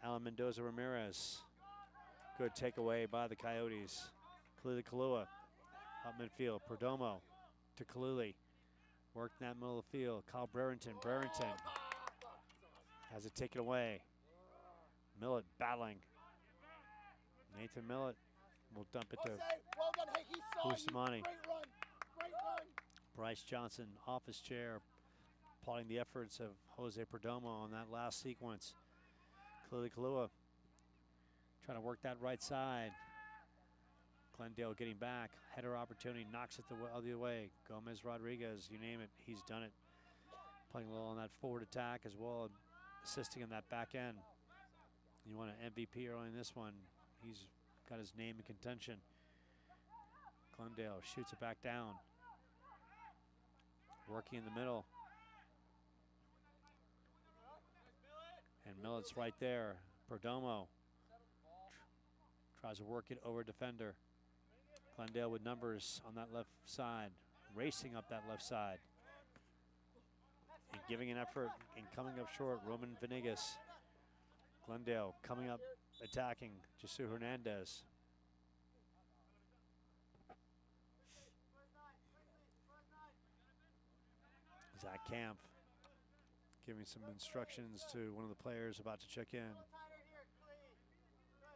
Alan Mendoza Ramirez. Good takeaway by the Coyotes. Kalili Kalua up midfield. Perdomo to Kalili. Worked in that middle of the field. Kyle Brereton. Brereton has it taken away. Millett battling. Nathan Millett will dump it to Bustamante. Bryce Johnson off his chair, applauding the efforts of Jose Perdomo on that last sequence. Kalili Kalua trying to work that right side. Glendale getting back. Header opportunity, knocks it the other way. Gomez Rodriguez, you name it, he's done it. Playing well on that forward attack as well, assisting in that back end. You want an MVP early in this one. He's got his name in contention. Glendale shoots it back down. Working in the middle. And Millett's right there. Perdomo tries to work it over defender. Glendale with numbers on that left side. Racing up that left side. And giving an effort and coming up short, Roman Venegas. Glendale coming up, attacking Jesus Hernandez. Zach Camp giving some instructions to one of the players about to check in.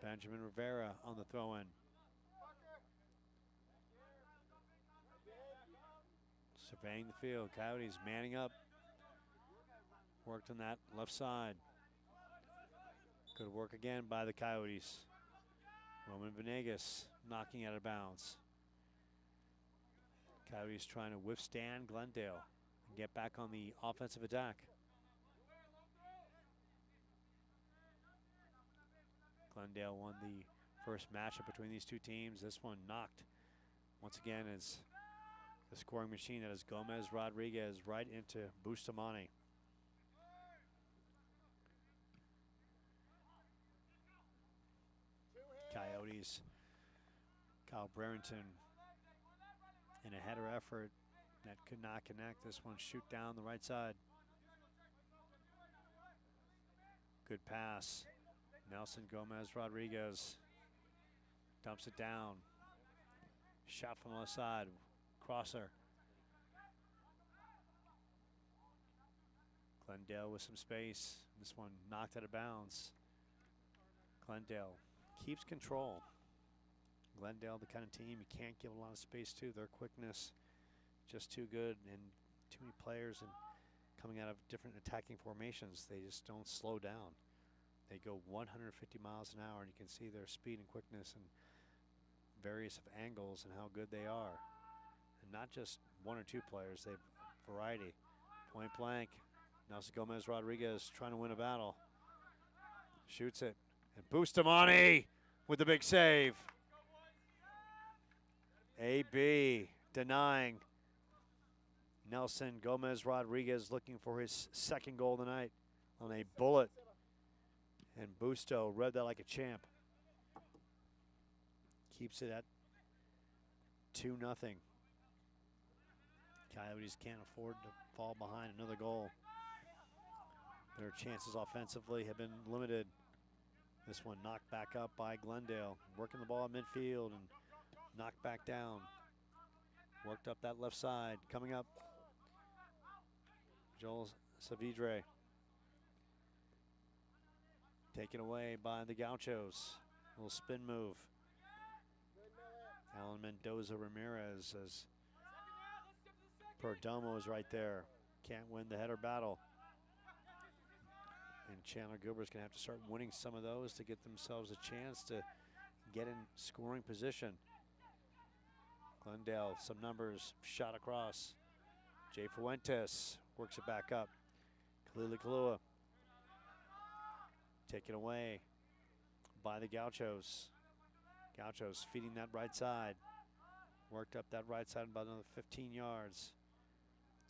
Benjamin Rivera on the throw-in. Surveying the field. Coyotes manning up. Worked on that left side. Good work again by the Coyotes. Roman Venegas knocking out of bounds. Coyotes trying to withstand Glendale and get back on the offensive attack. Glendale won the first matchup between these two teams. This one knocked once again is the scoring machine. That is Gomez Rodriguez right into Bustamante. Coyotes. Kyle Brereton in a header effort that could not connect. This one shoot down the right side. Good pass. Nelson Gomez Rodriguez dumps it down. Shot from the left side. Crosser. Glendale with some space. This one knocked out of bounds. Glendale keeps control. Glendale, the kind of team you can't give a lot of space to. Their quickness just too good, and too many players and coming out of different attacking formations. They just don't slow down. They go 150 miles an hour, and you can see their speed and quickness and various angles and how good they are. And not just one or two players, they have variety. Point blank. Nelson Gomez Rodriguez trying to win a battle. Shoots it. And Bustamante with the big save. AB denying. Nelson Gomez Rodriguez looking for his second goal of the night on a bullet. And Busto read that like a champ. Keeps it at 2-0. Coyotes can't afford to fall behind another goal. Their chances offensively have been limited. This one knocked back up by Glendale. Working the ball at midfield and knocked back down. Worked up that left side. Coming up, Joel Savidre. Taken away by the Gauchos. Little spin move. Alan Mendoza Ramirez as Perdomo is right there. Can't win the header battle. And Chandler-Gilbert's going to have to start winning some of those to get themselves a chance to get in scoring position. Glendale, some numbers, shot across. Jay Fuentes works it back up. Kalua taken away by the Gauchos. Gauchos feeding that right side. Worked up that right side about another 15 yards.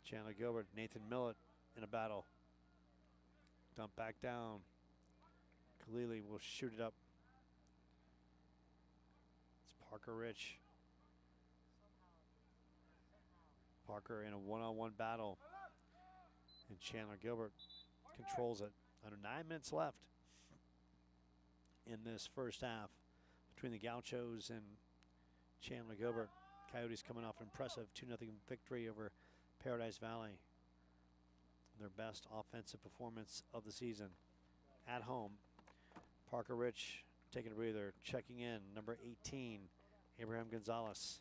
Chandler-Gilbert, Nathan Millett in a battle. Dump back down. Kalili will shoot it up. It's Parker Rich. Parker in a one-on-one battle. And Chandler-Gilbert controls it. Under 9 minutes left in this first half between the Gauchos and Chandler-Gilbert. Coyotes coming off an impressive 2-0 victory over Paradise Valley. Their best offensive performance of the season at home. Parker Rich taking a breather, checking in, number 18, Abraham Gonzalez.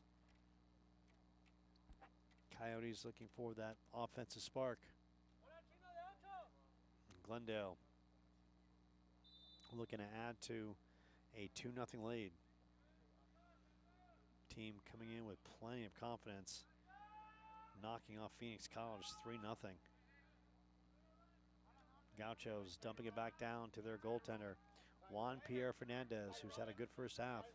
Coyotes looking for that offensive spark. Glendale looking to add to a 2-0 lead. Team coming in with plenty of confidence, knocking off Phoenix College 3-0. Gauchos dumping it back down to their goaltender, Juan Pierre Fernandez, who's had a good first half.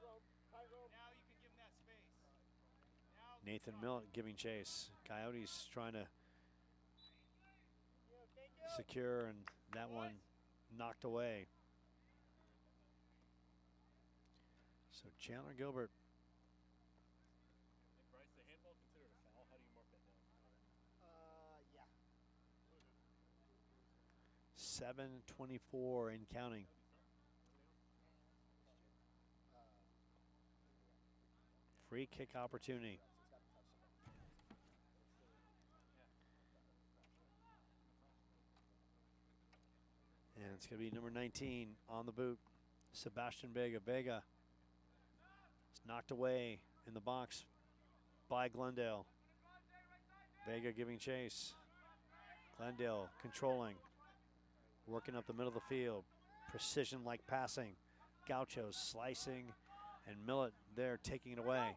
Nathan Millett giving chase. Coyotes trying to secure, and that one knocked away. So Chandler-Gilbert. Bryce, the handball considered a foul? How do you mark that down? Yeah. 7:24 and counting. Free kick opportunity. And it's going to be number 19 on the boot, Sebastian Vega. Vega is knocked away in the box by Glendale. Vega giving chase. Glendale controlling, working up the middle of the field. Precision-like passing. Gauchos slicing, and Millett there taking it away.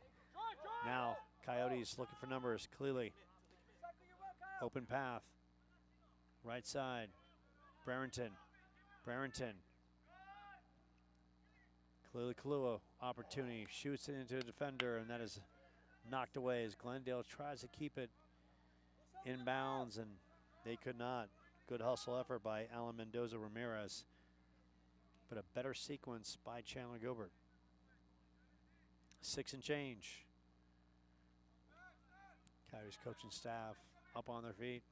Now Coyotes looking for numbers. Clearly, open path. Right side. Brereton. Clearly Kalua, opportunity, shoots it into a defender, and that is knocked away as Glendale tries to keep it in bounds, and they could not. Good hustle effort by Alan Mendoza Ramirez, but a better sequence by Chandler-Gilbert. 6 and change. Coyotes coaching staff up on their feet.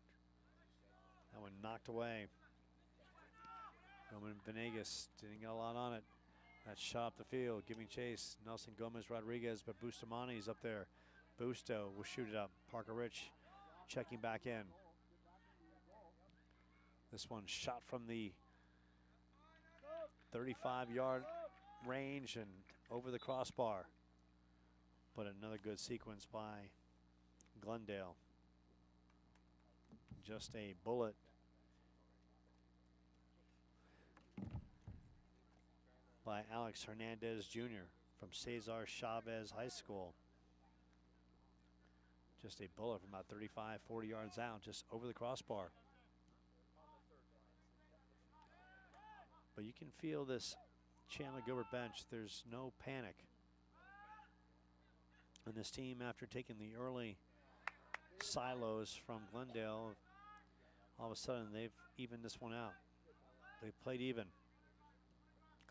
That one knocked away. Roman Venegas didn't get a lot on it. That shot up the field, giving chase. Nelson Gomez Rodriguez, but Bustamani's up there. Busto will shoot it up. Parker Rich checking back in. This one shot from the 35-yard range and over the crossbar. But another good sequence by Glendale. Just a bullet. By Alex Hernandez Jr. from Cesar Chavez High School. Just a bullet from about 35, 40 yards out, just over the crossbar. But you can feel this Chandler-Gilbert bench. There's no panic. And this team, after taking the early silos from Glendale, all of a sudden they've evened this one out. They played even.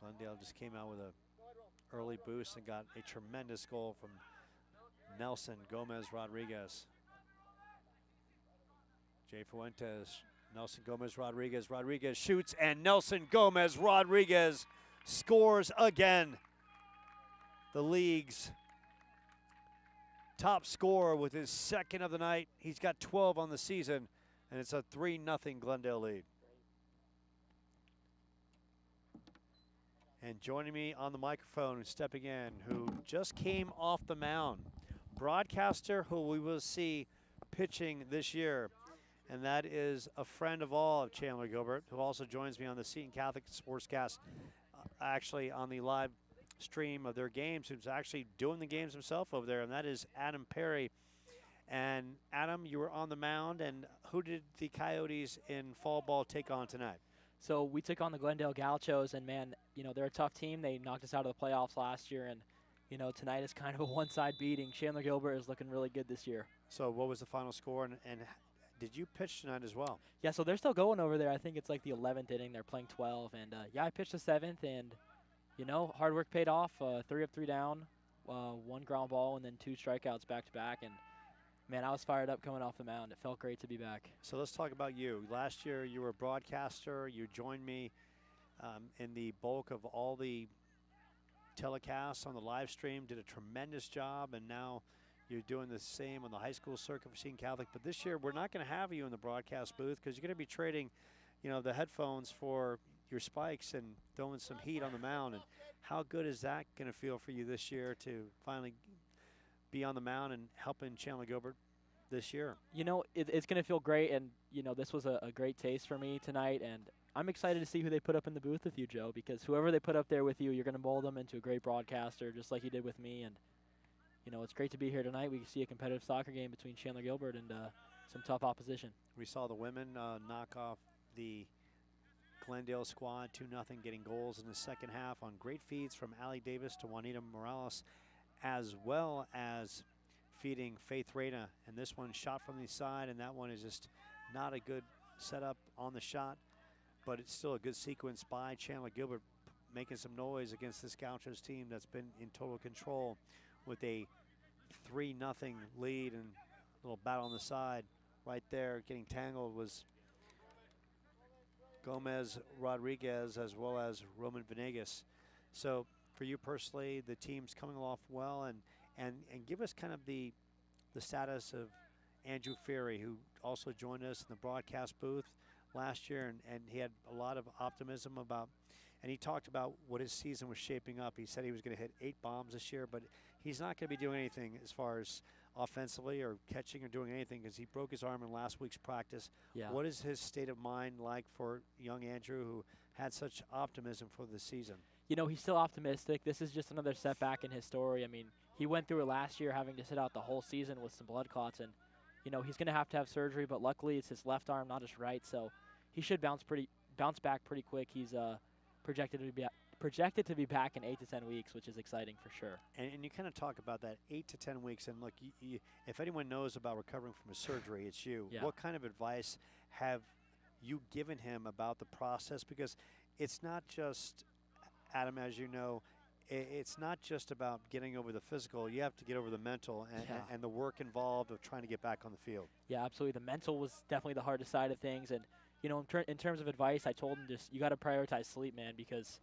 Glendale just came out with a early boost and got a tremendous goal from Nelson Gomez Rodriguez. Jay Fuentes, Nelson Gomez Rodriguez. Rodriguez shoots, and Nelson Gomez Rodriguez scores again. The league's top scorer with his second of the night. He's got 12 on the season, and it's a 3-0 Glendale lead. And joining me on the microphone, stepping in, who just came off the mound, broadcaster who we will see pitching this year, and that is a friend of all of Chandler-Gilbert, who also joins me on the Seton Catholic Sportscast, actually on the live stream of their games, who's actually doing the games himself over there, and that is Adam Perry. And Adam, you were on the mound, and who did the Coyotes in fall ball take on tonight? So we took on the Glendale Gauchos, and man, they're a tough team. They knocked us out of the playoffs last year, and tonight is kind of a one-side beating. Chandler-Gilbert is looking really good this year. So what was the final score, and did you pitch tonight as well? Yeah, so they're still going over there. I think it's like the 11th inning. They're playing 12, and yeah, I pitched the 7th, and hard work paid off. 3 up, 3 down, 1 ground ball, and then 2 strikeouts back-to-back, and man, I was fired up coming off the mound. It felt great to be back. So let's talk about you. Last year, you were a broadcaster. You joined me in the bulk of all the telecasts on the live stream, did a tremendous job, and now you're doing the same on the high school circuit for Seton Catholic. But this year, we're not going to have you in the broadcast booth because you're going to be trading, the headphones for your spikes and throwing some heat on the mound. And how good is that going to feel for you this year to finally be on the mound and helping Chandler-Gilbert this year? It's going to feel great, and this was a great taste for me tonight, and I'm excited to see who they put up in the booth with you, Joe, because whoever they put up there with you, you're going to mold them into a great broadcaster, just like you did with me. And it's great to be here tonight. We can see a competitive soccer game between Chandler-Gilbert and some tough opposition. We saw the women knock off the Glendale squad 2-0, getting goals in the second half on great feeds from Allie Davis to Juanita Morales, as well as feeding Faith Reyna. And this one shot from the side, and that one is just not a good setup on the shot, but it's still a good sequence by Chandler-Gilbert, making some noise against this Gauchos team that's been in total control with a 3-0 lead, and a little battle on the side. Right there, getting tangled was Gomez Rodriguez as well as Roman Venegas. So for you personally, the team's coming off well, and give us kind of the status of Andrew Ferry, who also joined us in the broadcast booth last year, and he had a lot of optimism about, and he talked about what his season was shaping up. He said he was going to hit 8 bombs this year, but he's not going to be doing anything as far as offensively or catching or doing anything because he broke his arm in last week's practice. Yeah. What is his state of mind like for young Andrew, who had such optimism for the season? He's still optimistic. This is just another setback in his story. I mean, he went through it last year, having to sit out the whole season with some blood clots, and he's going to have surgery, but luckily it's his left arm, not his right, so he should bounce back pretty quick. He's projected to be back in 8 to 10 weeks, which is exciting for sure. And you kind of talk about that 8 to 10 weeks, and look, if anyone knows about recovering from a surgery, it's you. Yeah. What kind of advice have you given him about the process? Because it's not just, Adam, as you know, it's not just about getting over the physical. You have to get over the mental and the work involved of trying to get back on the field. Yeah, absolutely. The mental was definitely the hardest side of things. And, in terms of advice, I told him just you got to prioritize sleep, man, because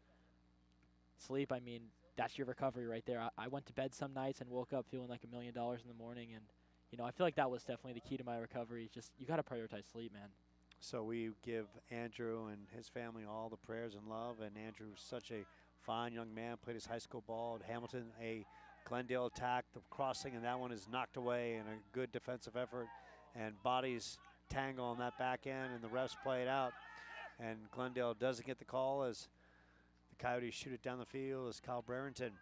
sleep, I mean, that's your recovery right there. I went to bed some nights and woke up feeling like $1 million in the morning. And, I feel like that was definitely the key to my recovery. Just you got to prioritize sleep, man. So we give Andrew and his family all the prayers and love. And Andrew's such a fine young man, played his high school ball at Hamilton, a Glendale attack, the crossing, and that one is knocked away in a good defensive effort. And bodies tangle on that back end, and the refs play it out. And Glendale doesn't get the call as the Coyotes shoot it down the field as Kyle Brereton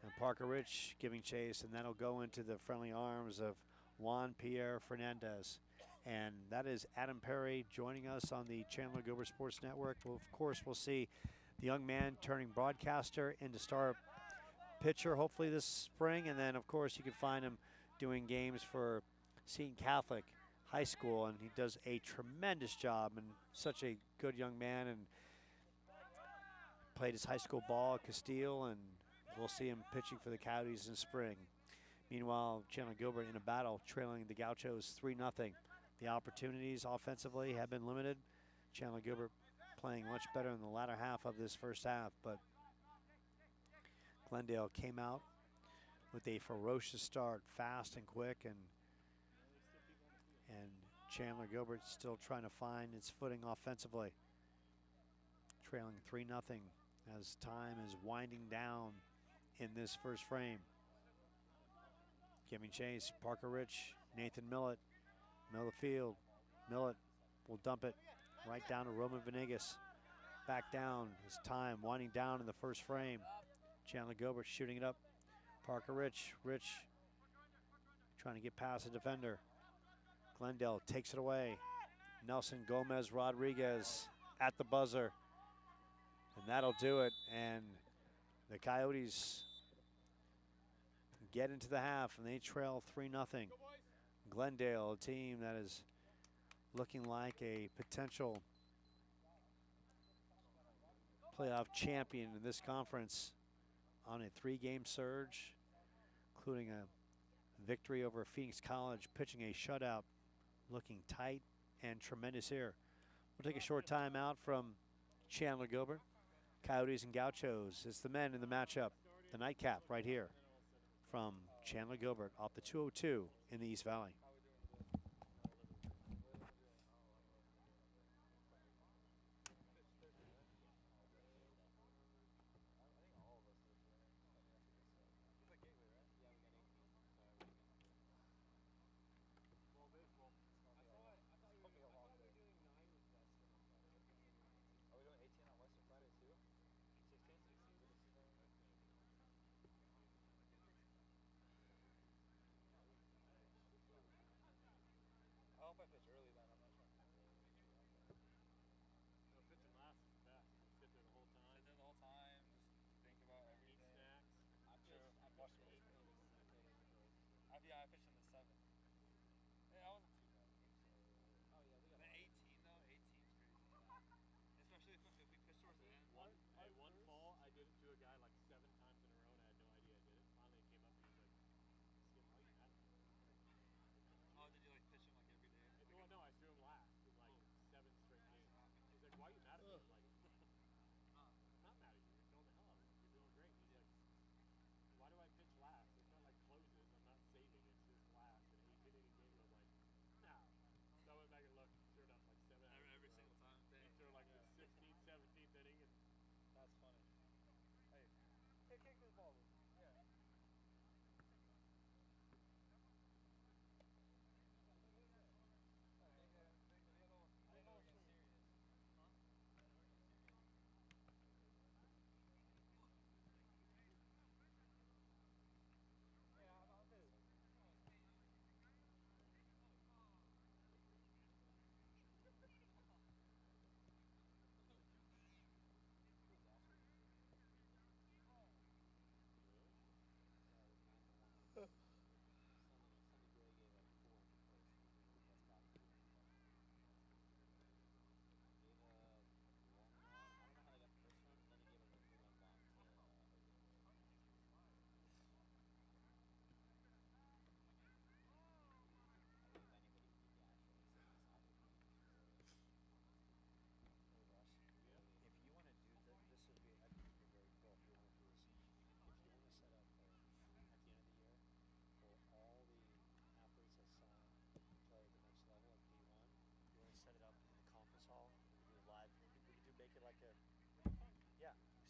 and Parker Rich giving chase, and that'll go into the friendly arms of Juan Pierre Fernandez. And that is Adam Perry joining us on the Chandler-Gilbert Sports Network. Well, of course, we'll see the young man turning broadcaster into star pitcher hopefully this spring, and then of course you can find him doing games for Seton Catholic High School, and he does a tremendous job and such a good young man, and played his high school ball at Castile, and we'll see him pitching for the Coyotes in spring. Meanwhile, Chandler-Gilbert in a battle, trailing the Gauchos 3-0. The opportunities offensively have been limited. Chandler-Gilbert playing much better in the latter half of this first half, but Glendale came out with a ferocious start, fast and quick, and Chandler-Gilbert still trying to find its footing offensively. Trailing 3-0 as time is winding down in this first frame. Giving chase, Parker Rich, Nathan Millett, middle of the field. Millett will dump it right down to Roman Venegas. Back down as time winding down in the first frame. Chandler-Gilbert shooting it up. Parker Rich trying to get past the defender. Glendale takes it away. Nelson Gomez Rodriguez at the buzzer. And that'll do it. And the Coyotes get into the half, and they trail 3-0. Glendale, a team that is looking like a potential playoff champion in this conference, on a 3-game surge, including a victory over Phoenix College, pitching a shutout, looking tight and tremendous here. We'll take a short time out from Chandler-Gilbert. Coyotes and Gauchos. It's the men in the matchup. The nightcap right here from Chandler-Gilbert off the 202 in the East Valley.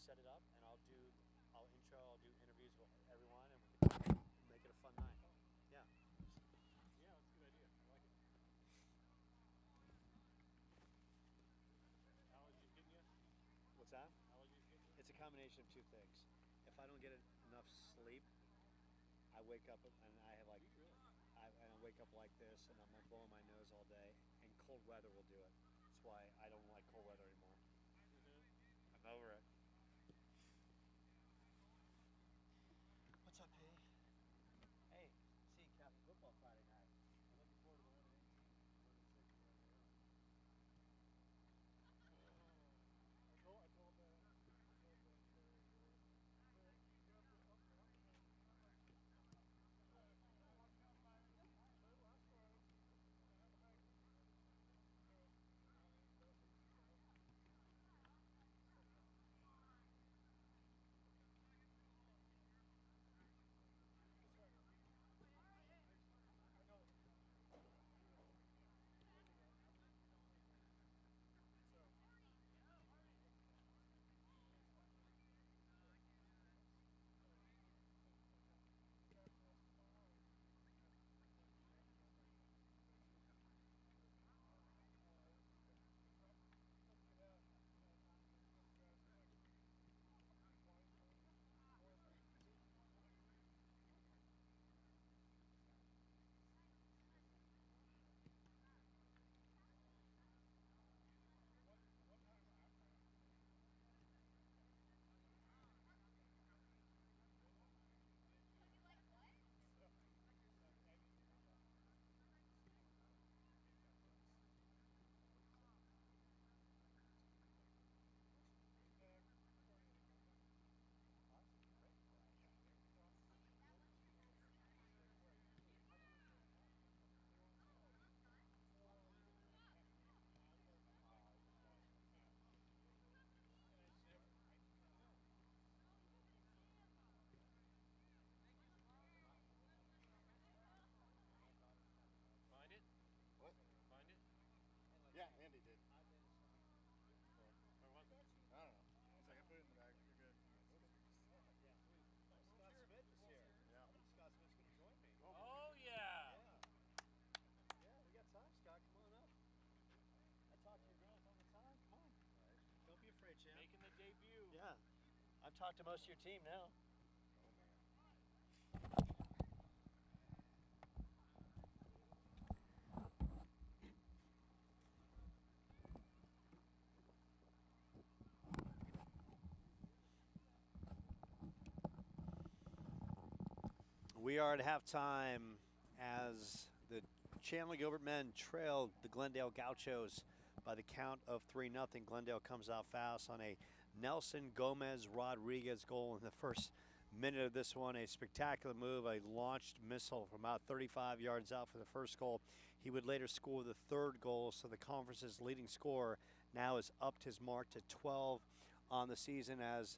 Set it up, and I'll intro, I'll do interviews with everyone, and we can make it a fun night. Yeah. Yeah, that's a good idea. I like it. Allergies getting you? What's that? Allergies getting you? It's a combination of two things. If I don't get enough sleep, I wake up and I have like, I wake up like this, and I'm like blowing my nose all day, and cold weather will do it. That's why I don't like cold weather anymore. I'm over it. Making the debut. Yeah. I've talked to most of your team now. We are at halftime as the Chandler-Gilbert men trailed the Glendale Gauchos by the count of 3-0. Glendale comes out fast on a Nelson Gomez Rodriguez goal in the first minute of this one. A spectacular move, a launched missile from about 35 yards out for the first goal. He would later score the third goal, so the conference's leading scorer now has upped his mark to 12 on the season as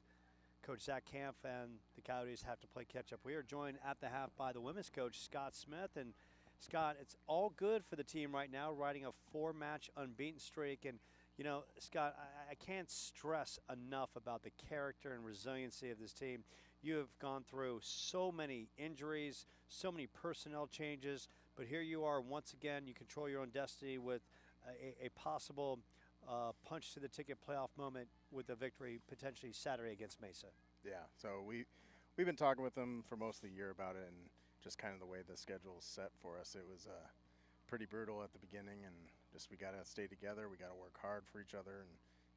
Coach Zach Camp and the Coyotes have to play catch-up. We are joined at the half by the women's coach, Scott Smith. And, Scott, it's all good for the team right now, riding a 4-match unbeaten streak. And, you know, Scott, I can't stress enough about the character and resiliency of this team. You have gone through so many injuries, so many personnel changes, but here you are once again. You control your own destiny with a possible punch to the ticket playoff moment with a victory potentially Saturday against Mesa. Yeah, so we've been talking with them for most of the year about it, and just kind of the way the schedule is set for us. It was pretty brutal at the beginning, and just we got to stay together. We got to work hard for each other, and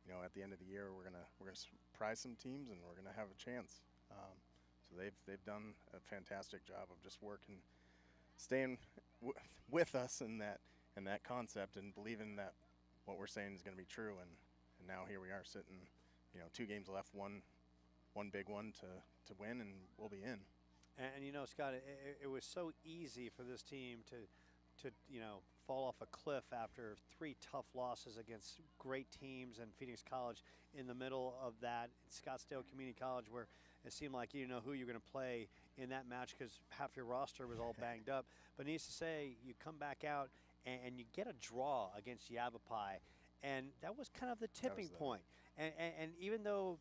you know, at the end of the year, we're gonna surprise some teams, and we're gonna have a chance. So they've done a fantastic job of just working, staying with us in that concept, and believing that what we're saying is going to be true. And now here we are sitting, you know, 2 games left, one big one to win, and we'll be in. And you know, Scott, it was so easy for this team to you know, fall off a cliff after 3 tough losses against great teams and Phoenix College in the middle of that Scottsdale Community College, where it seemed like you didn't know who you were going to play in that match because half your roster was all banged up. But needless to say, you come back out and you get a draw against Yavapai, and that was kind of the tipping point. And even though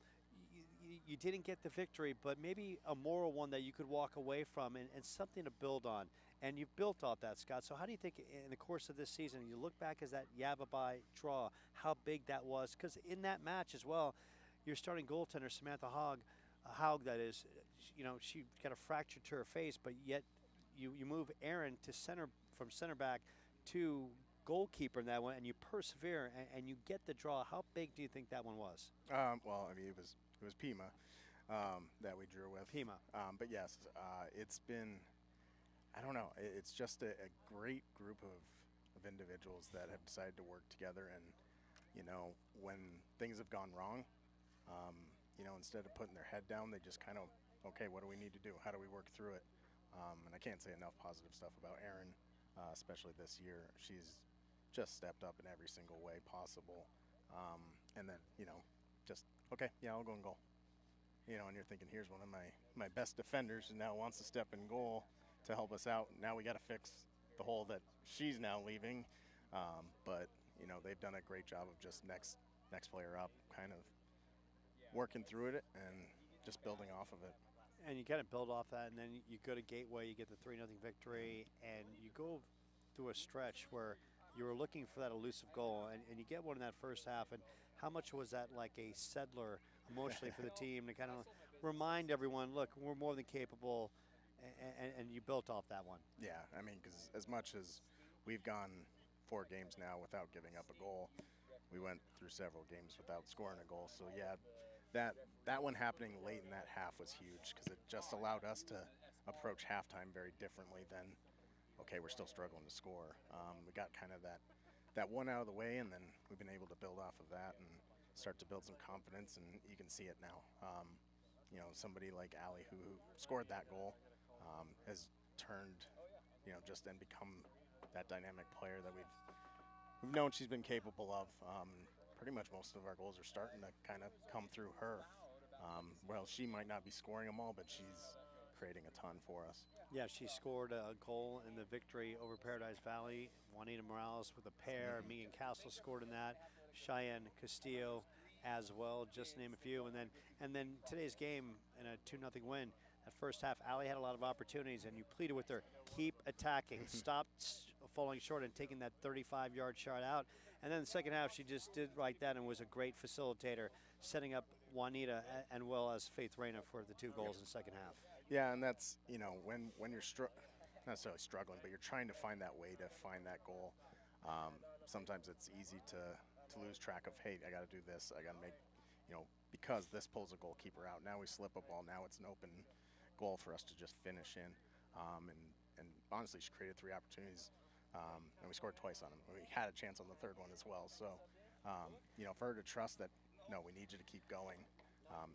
you didn't get the victory, but maybe a moral one that you could walk away from and something to build on. And you've built off that, Scott. So how do you think in the course of this season, you look back as that Yavapai draw, how big that was? Because in that match as well, your starting goaltender, Samantha Haug, that is, you know, she got a fracture to her face, but yet you move Aaron to from center back to goalkeeper in that one, and you persevere and you get the draw. How big do you think that one was? Well, I mean, it was Pima that we drew with. Pima. But yes, it's been, I don't know, it's just a great group of individuals that have decided to work together. And, you know, when things have gone wrong, you know, instead of putting their head down, they just kind of, okay, what do we need to do? How do we work through it? And I can't say enough positive stuff about Erin, especially this year. She's just stepped up in every single way possible. And then, you know, just, okay, yeah, I'll go and goal. You know, and you're thinking, here's one of my best defenders who now wants to step in goal to help us out. Now we got to fix the hole that she's now leaving. But, you know, they've done a great job of just next player up, kind of working through it and just building off of it. And you kind of build off that, and then you go to Gateway, you get the 3-0 victory, and you go through a stretch where you were looking for that elusive goal, and you get one in that first half. And how much was that like a settler emotionally for the team to kind of remind everyone, look, we're more than capable, and you built off that one? Yeah, I mean, because as much as we've gone 4 games now without giving up a goal, we went through several games without scoring a goal. So, yeah, that one happening late in that half was huge because it just allowed us to approach halftime very differently than, okay, we're still struggling to score. We got kind of that one out of the way, and then we've been able to build off of that and start to build some confidence, and you can see it now. You know, somebody like Allie who scored that goal has turned, you know, just and become that dynamic player that we've known she's been capable of. Pretty much most of our goals are starting to kind of come through her. Well, she might not be scoring them all, but she's creating a ton for us. Yeah, she scored a goal in the victory over Paradise Valley. Juanita Morales with a pair. Megan Castle scored in that. Cheyenne Castillo as well, just to name a few. And then today's game in a 2-0 win. That first half, Allie had a lot of opportunities, and you pleaded with her, keep attacking, stop falling short and taking that 35-yard shot out. And then the second half, she just did like that and was a great facilitator, setting up Juanita and well as Faith Reyna for the 2 goals in the second half. Yeah, and that's, when you're not necessarily struggling, but you're trying to find that way to find that goal. Sometimes it's easy to lose track of, hey, I got to do this. I got to make, because this pulls a goalkeeper out. Now we slip a ball. Now it's an open goal for us to just finish in. And honestly, she created 3 opportunities, and we scored twice on them. We had a chance on the 3rd one as well. So, for her to trust that, no, we need you to keep going,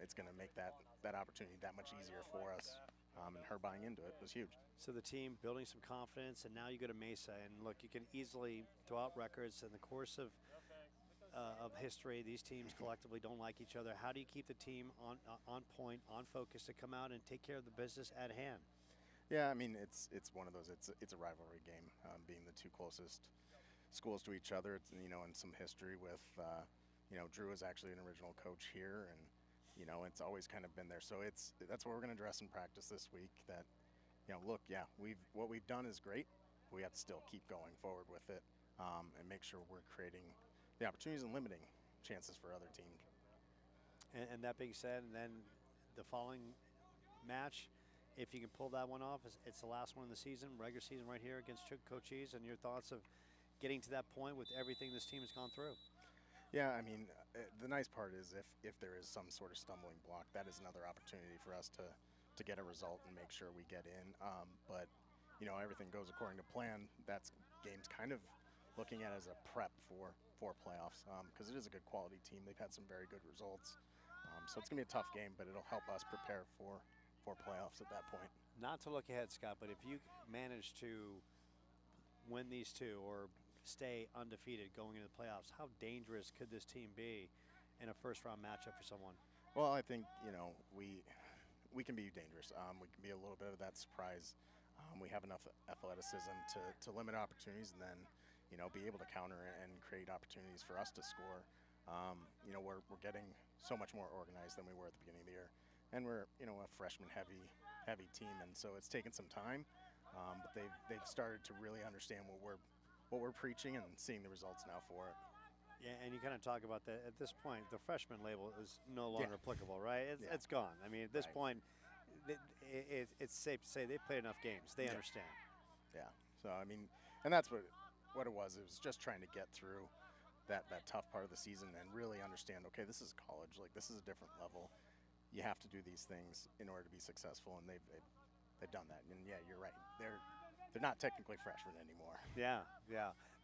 it's going to make that opportunity that much easier for us. And her buying into it was huge. So the team building some confidence, and now you go to Mesa, and look, you can easily throw out records in the course of history. These teams collectively don't like each other. How do you keep the team on point, on focus to come out and take care of the business at hand? Yeah, I mean, it's one of those. It's a rivalry game, being the 2 closest schools to each other. It's, and some history with, Drew is actually an original coach here, and it's always kind of been there. So that's what we're going to address in practice this week. That, look, yeah, what we've done is great. We have to still keep going forward with it, and make sure we're creating the opportunities and limiting chances for other teams. And that being said, and then the following match, if you can pull that one off, it's the last one of the season, regular season right here against Coyotes, and your thoughts of getting to that point with everything this team has gone through. Yeah, I mean, the nice part is if there is some sort of stumbling block, that is another opportunity for us to get a result and make sure we get in. But, everything goes according to plan. That's game's kind of looking at as a prep for playoffs, because it is a good quality team. They've had some very good results. So it's going to be a tough game, but it'll help us prepare for playoffs at that point. Not to look ahead, Scott, but if you manage to win these 2 or stay undefeated going into the playoffs, how dangerous could this team be in a first-round matchup for someone? Well, I think, we can be dangerous. We can be a little bit of that surprise. We have enough athleticism to limit opportunities and then, be able to counter and create opportunities for us to score. We're getting so much more organized than we were at the beginning of the year. And we're, a freshman-heavy team, and so it's taken some time, but they've started to really understand what we're preaching and seeing the results now for it. Yeah, and you kind of talk about that at this point. The freshman label is no longer applicable, right? It's gone. I mean, at this point, it's safe to say they've played enough games. They understand. Yeah. So I mean, and that's what it was. It was just trying to get through that tough part of the season and really understand. Okay, this is college. Like, this is a different level. You have to do these things in order to be successful, and they've done that. And yeah, you're right. They're not technically freshmen anymore. Yeah.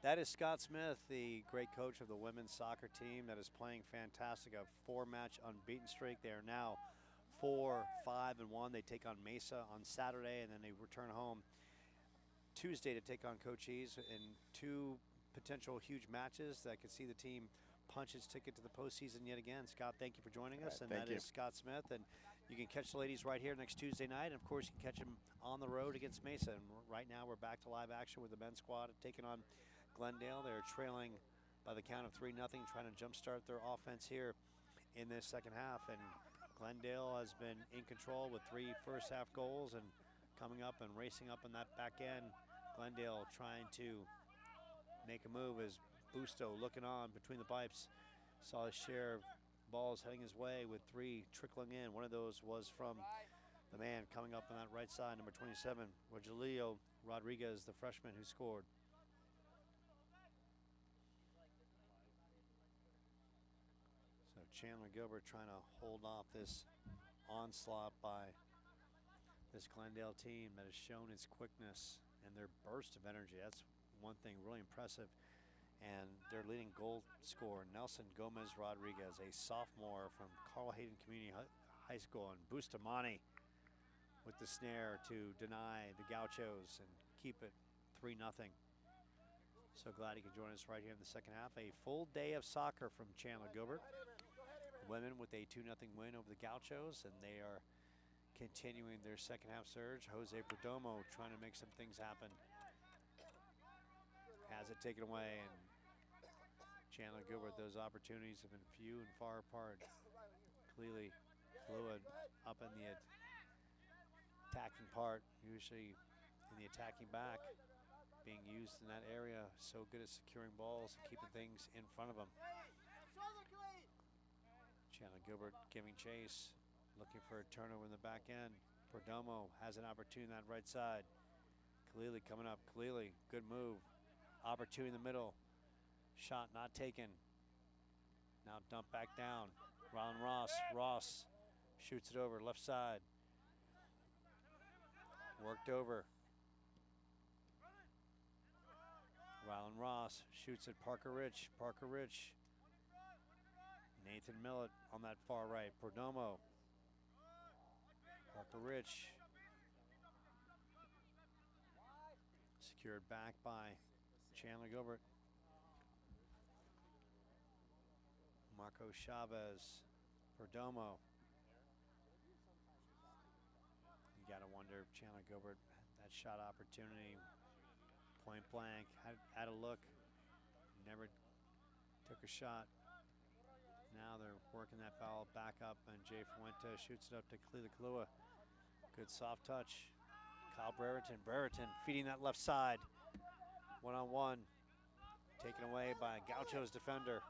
That is Scott Smith, the great coach of the women's soccer team that is playing fantastic. A 4-match unbeaten streak. They are now 4-5-1. They take on Mesa on Saturday, and then they return home Tuesday to take on Coyotes in 2 potential huge matches that could see the team punch its ticket to the postseason yet again. Scott, thank you for joining us. Right, and that is Scott Smith. And you can catch the ladies right here next Tuesday night. And, of course, you can catch them on the road against Mesa. And right now we're back to live action with the men's squad taking on Glendale. They're trailing by the count of 3-0, trying to jumpstart their offense here in this second half. And Glendale has been in control with 3 first-half goals and coming up and racing up in that back end. Glendale trying to make a move as Busto looking on between the pipes. Saw his share of balls heading his way with 3 trickling in. One of those was from the man coming up on that right side, number 27, Rogelio Rodriguez, the freshman who scored. So Chandler-Gilbert trying to hold off this onslaught by this Glendale team that has shown its quickness and their burst of energy. That's one thing really impressive. And their leading goal scorer, Nelson Gomez Rodriguez, a sophomore from Carl Hayden Community High School, and Bustamante with the snare to deny the Gauchos and keep it 3-0. So glad he could join us right here in the second half. A full day of soccer from Chandler-Gilbert. Women with a 2-0 win over the Gauchos, and they are continuing their second half surge. Jose Perdomo trying to make some things happen. Has it taken away, and Chandler-Gilbert, those opportunities have been few and far apart. Clearly fluid up in the attacking part, usually in the attacking back. being used in that area. So good at securing balls and keeping things in front of them. Chandler-Gilbert giving chase, looking for a turnover in the back end. Perdomo has an opportunity on that right side. Kalili coming up. Kalili, good move. Opportunity in the middle. Shot not taken. Now dump back down. Rylan Ross. Ross shoots it over left side. Worked over. Rylan Ross shoots at Parker Rich. Parker Rich. Nathan Millett on that far right. Perdomo. Parker Rich. Secured back by Chandler-Gilbert. Marco Chavez. Perdomo. You got to wonder if Chandler-Gilbert had that shot opportunity. Point blank. Had a look. Never took a shot. Now they're working that ball back up, and Jay Fuentes shoots it up to Kalila Kalua. Good soft touch. Kyle Brereton. Brereton feeding that left side. One-on-one. Taken away by Gaucho's defender.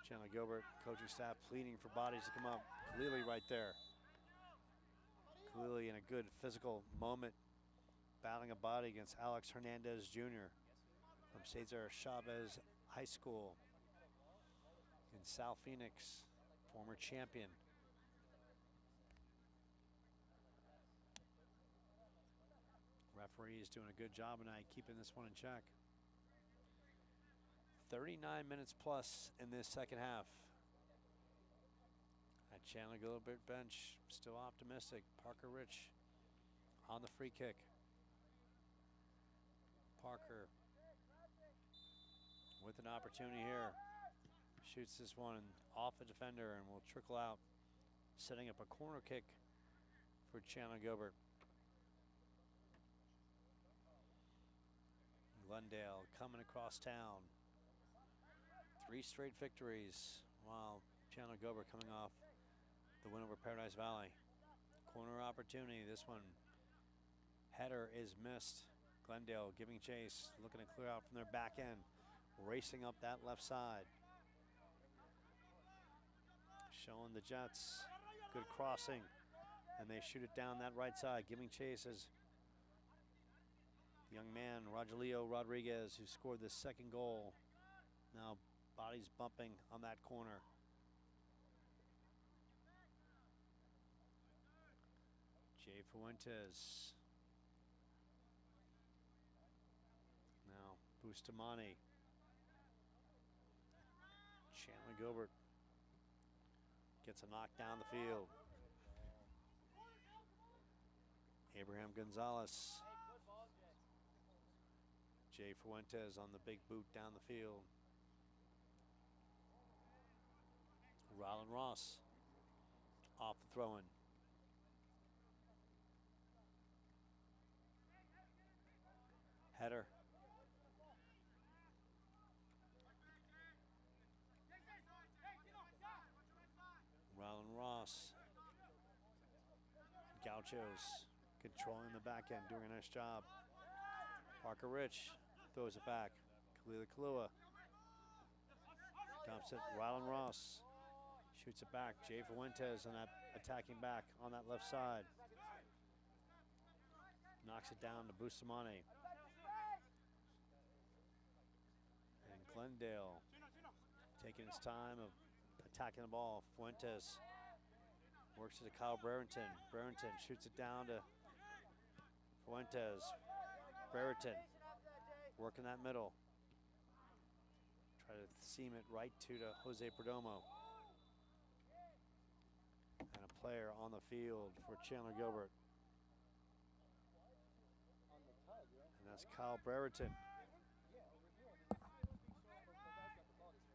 Chandler-Gilbert coaching staff pleading for bodies to come up. Kalili right there. Kalili in a good physical moment, battling a body against Alex Hernandez Jr. from Cesar Chavez High School in South Phoenix, former champion. Referee is doing a good job tonight keeping this one in check. 39 minutes plus in this second half. At Chandler-Gilbert bench, still optimistic. Parker Rich on the free kick. Parker with an opportunity here. Shoots this one off the defender and will trickle out, setting up a corner kick for Chandler-Gilbert. Glendale coming across town. 3 straight victories, while Chandler-Gilbert coming off the win over Paradise Valley. Corner opportunity, this one. Header is missed. Glendale giving chase, looking to clear out from their back end. Racing up that left side. Showing the Jets good crossing, and they shoot it down that right side. Giving chase is the young man, Rogelio Rodriguez, who scored the second goal. Now bodies bumping on that corner. Jay Fuentes. Now Bustamante. Chandler-Gilbert gets a knock down the field. Abraham Gonzalez. Jay Fuentes on the big boot down the field. Rylan Ross off the throw-in. Header. Rylan Ross. Gauchos controlling the back end, doing a nice job. Parker Rich throws it back. Kalila Kalua dumps it. Rylan Ross shoots it back. Jay Fuentes on that attacking back on that left side. Knocks it down to Bustamante. And Glendale taking his time of attacking the ball. Fuentes works it to Kyle Brereton. Brereton shoots it down to Fuentes. Brereton working that middle. Try to seam it right to Jose Perdomo. And a player on the field for Chandler-Gilbert. And that's Kyle Brereton.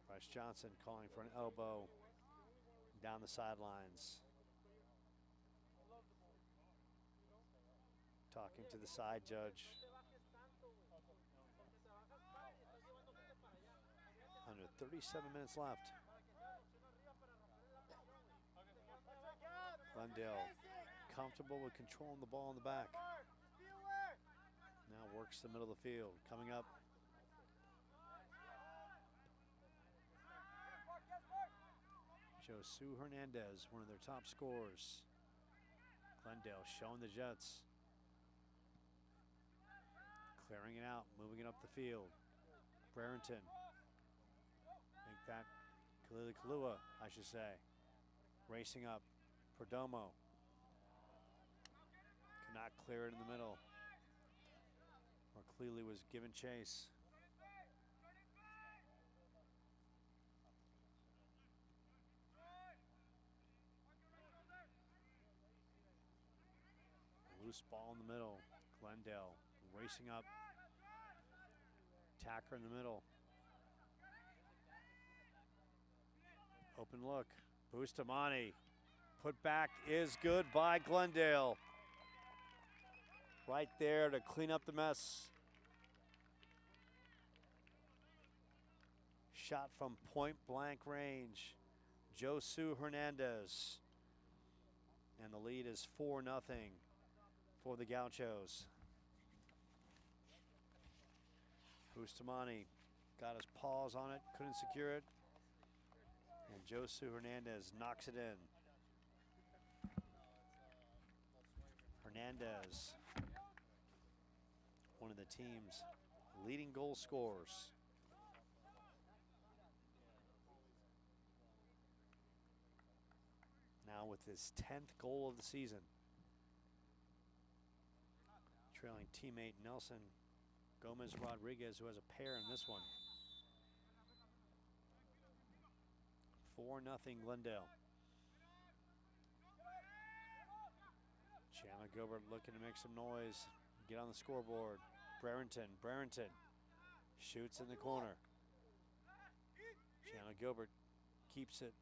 Bryce Johnson calling for an elbow down the sidelines. Talking to the side judge. Under 37 minutes left. Glendale comfortable with controlling the ball in the back. works the middle of the field. Coming up. Josu Hernandez, one of their top scorers. Glendale showing the Jets. Clearing it out, moving it up the field. Brereton. Make that Kalua, I should say. Racing up. Perdomo. Cannot clear it in the middle. Or Cleely was given chase. Loose ball in the middle. Glendale racing up. Tacker in the middle. Open look. Bustamante. Put back is good by Glendale. Right there to clean up the mess. Shot from point blank range. Josu Hernandez. And the lead is 4-0 for the Gauchos. Bustamante got his paws on it, couldn't secure it. And Josu Hernandez knocks it in. Hernandez, one of the team's leading goal scorers. Now with his 10th goal of the season. Trailing teammate Nelson Gomez Rodriguez, who has a pair in this one. 4-0 Glendale. Chandler-Gilbert looking to make some noise, get on the scoreboard. Brereton shoots in the corner. Chandler-Gilbert keeps it.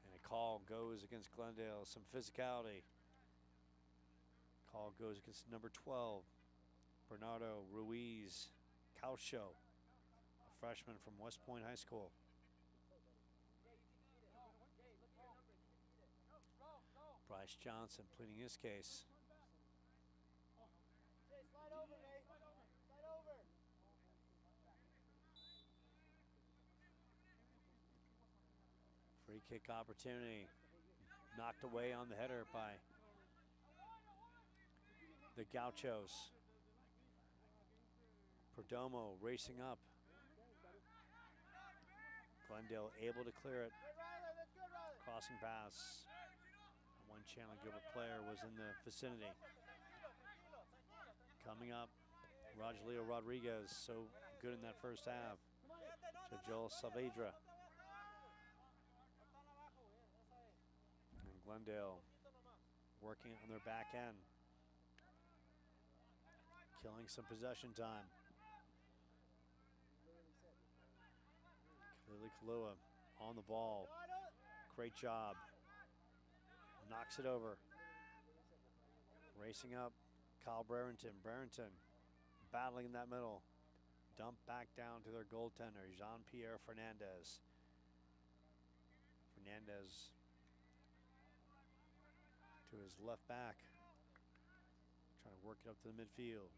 And a call goes against Glendale, some physicality. Call goes against number 12, Bernardo Ruiz Caucho, a freshman from West Point High School. Bryce Johnson pleading his case. Slide over, Nate. Slide over. Free kick opportunity. Knocked away on the header by the Gauchos. Perdomo racing up. Glendale able to clear it. Crossing pass. One Chandler-Gilbert player was in the vicinity. Coming up, Rogelio Rodriguez, so good in that first half. To Joel Saavedra. And Glendale working on their back end. Killing some possession time. Lily Kalua on the ball. Great job. Knocks it over. Racing up, Kyle Brereton. Brereton battling in that middle. Dump back down to their goaltender, Jean-Pierre Fernandez. Fernandez to his left back. Trying to work it up to the midfield.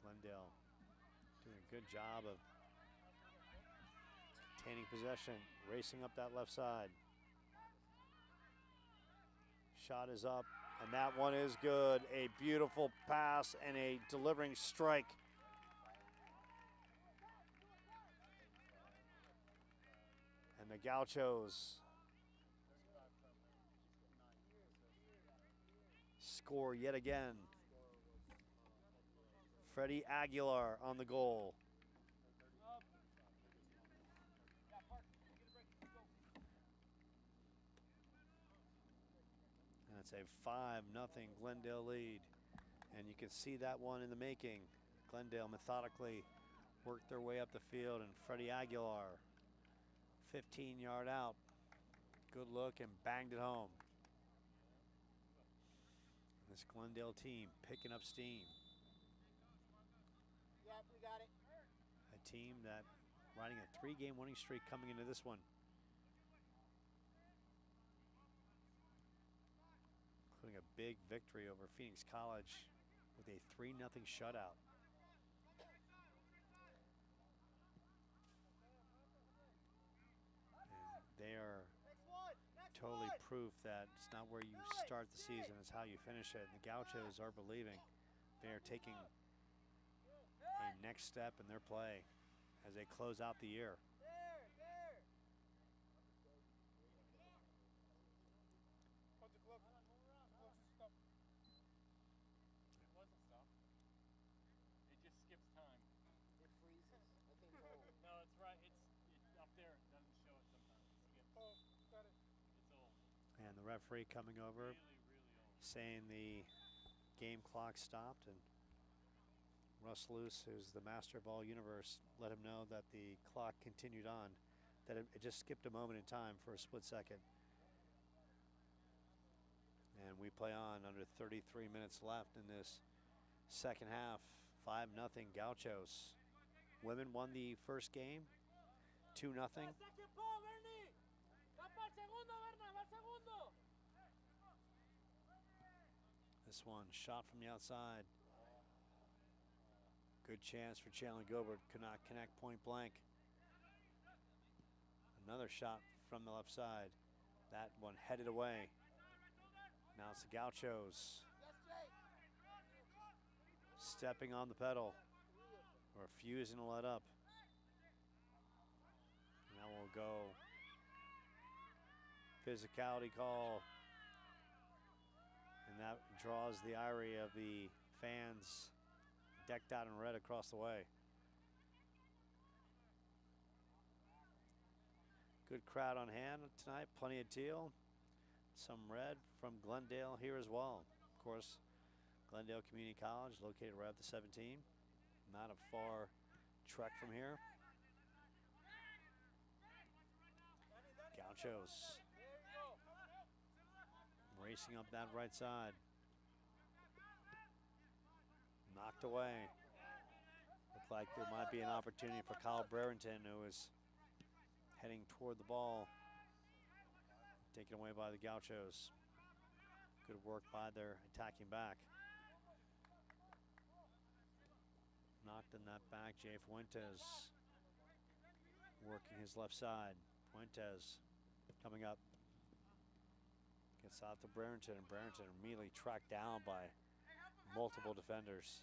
Glendale doing a good job of obtaining possession, racing up that left side. Shot is up, and that one is good. A beautiful pass and a delivering strike. And the Gauchos score yet again. Freddie Aguilar on the goal. And it's a 5-0 Glendale lead. And you can see that one in the making. Glendale methodically worked their way up the field, and Freddie Aguilar, 15-yard out. Good look and banged it home. This Glendale team picking up steam. Yep, we got it. A team that riding a 3-game winning streak coming into this one. Including a big victory over Phoenix College with a 3-0 shutout. And they are totally proof that it's not where you start the season, it's how you finish it. And the Gauchos are believing. They are taking a next step in their play as they close out the year. It wasn't stop. It just skips time. It freezes. I think it's old. No, it's right. It's up there. It doesn't show it sometimes. It skips. Oh, got it. It's old. And the referee coming over, Really, really old. saying the game clock stopped, and Russ Luce, who's the master of all universe, let him know that the clock continued on, that it just skipped a moment in time for a split second. And we play on under 33 minutes left in this second half. 5-0 Gauchos. Women won the first game, 2-0. This one shot from the outside. Good chance for Chandler-Gilbert, could not connect point blank. Another shot from the left side. That one headed away. Now it's the Gauchos stepping on the pedal, refusing to let up. Now we'll go physicality call, and that draws the ire of the fans decked out in red across the way. Good crowd on hand tonight, plenty of teal. Some red from Glendale here as well. Of course, Glendale Community College, located right up the 17. Not a far trek from here. Gauchos racing up that right side. Knocked away. Looked like there might be an opportunity for Kyle Brereton, who is heading toward the ball. Taken away by the Gauchos. Good work by their attacking back. Knocked in that back, Jay Fuentes working his left side. Fuentes coming up. Gets out to Brereton, and Brereton immediately tracked down by multiple defenders.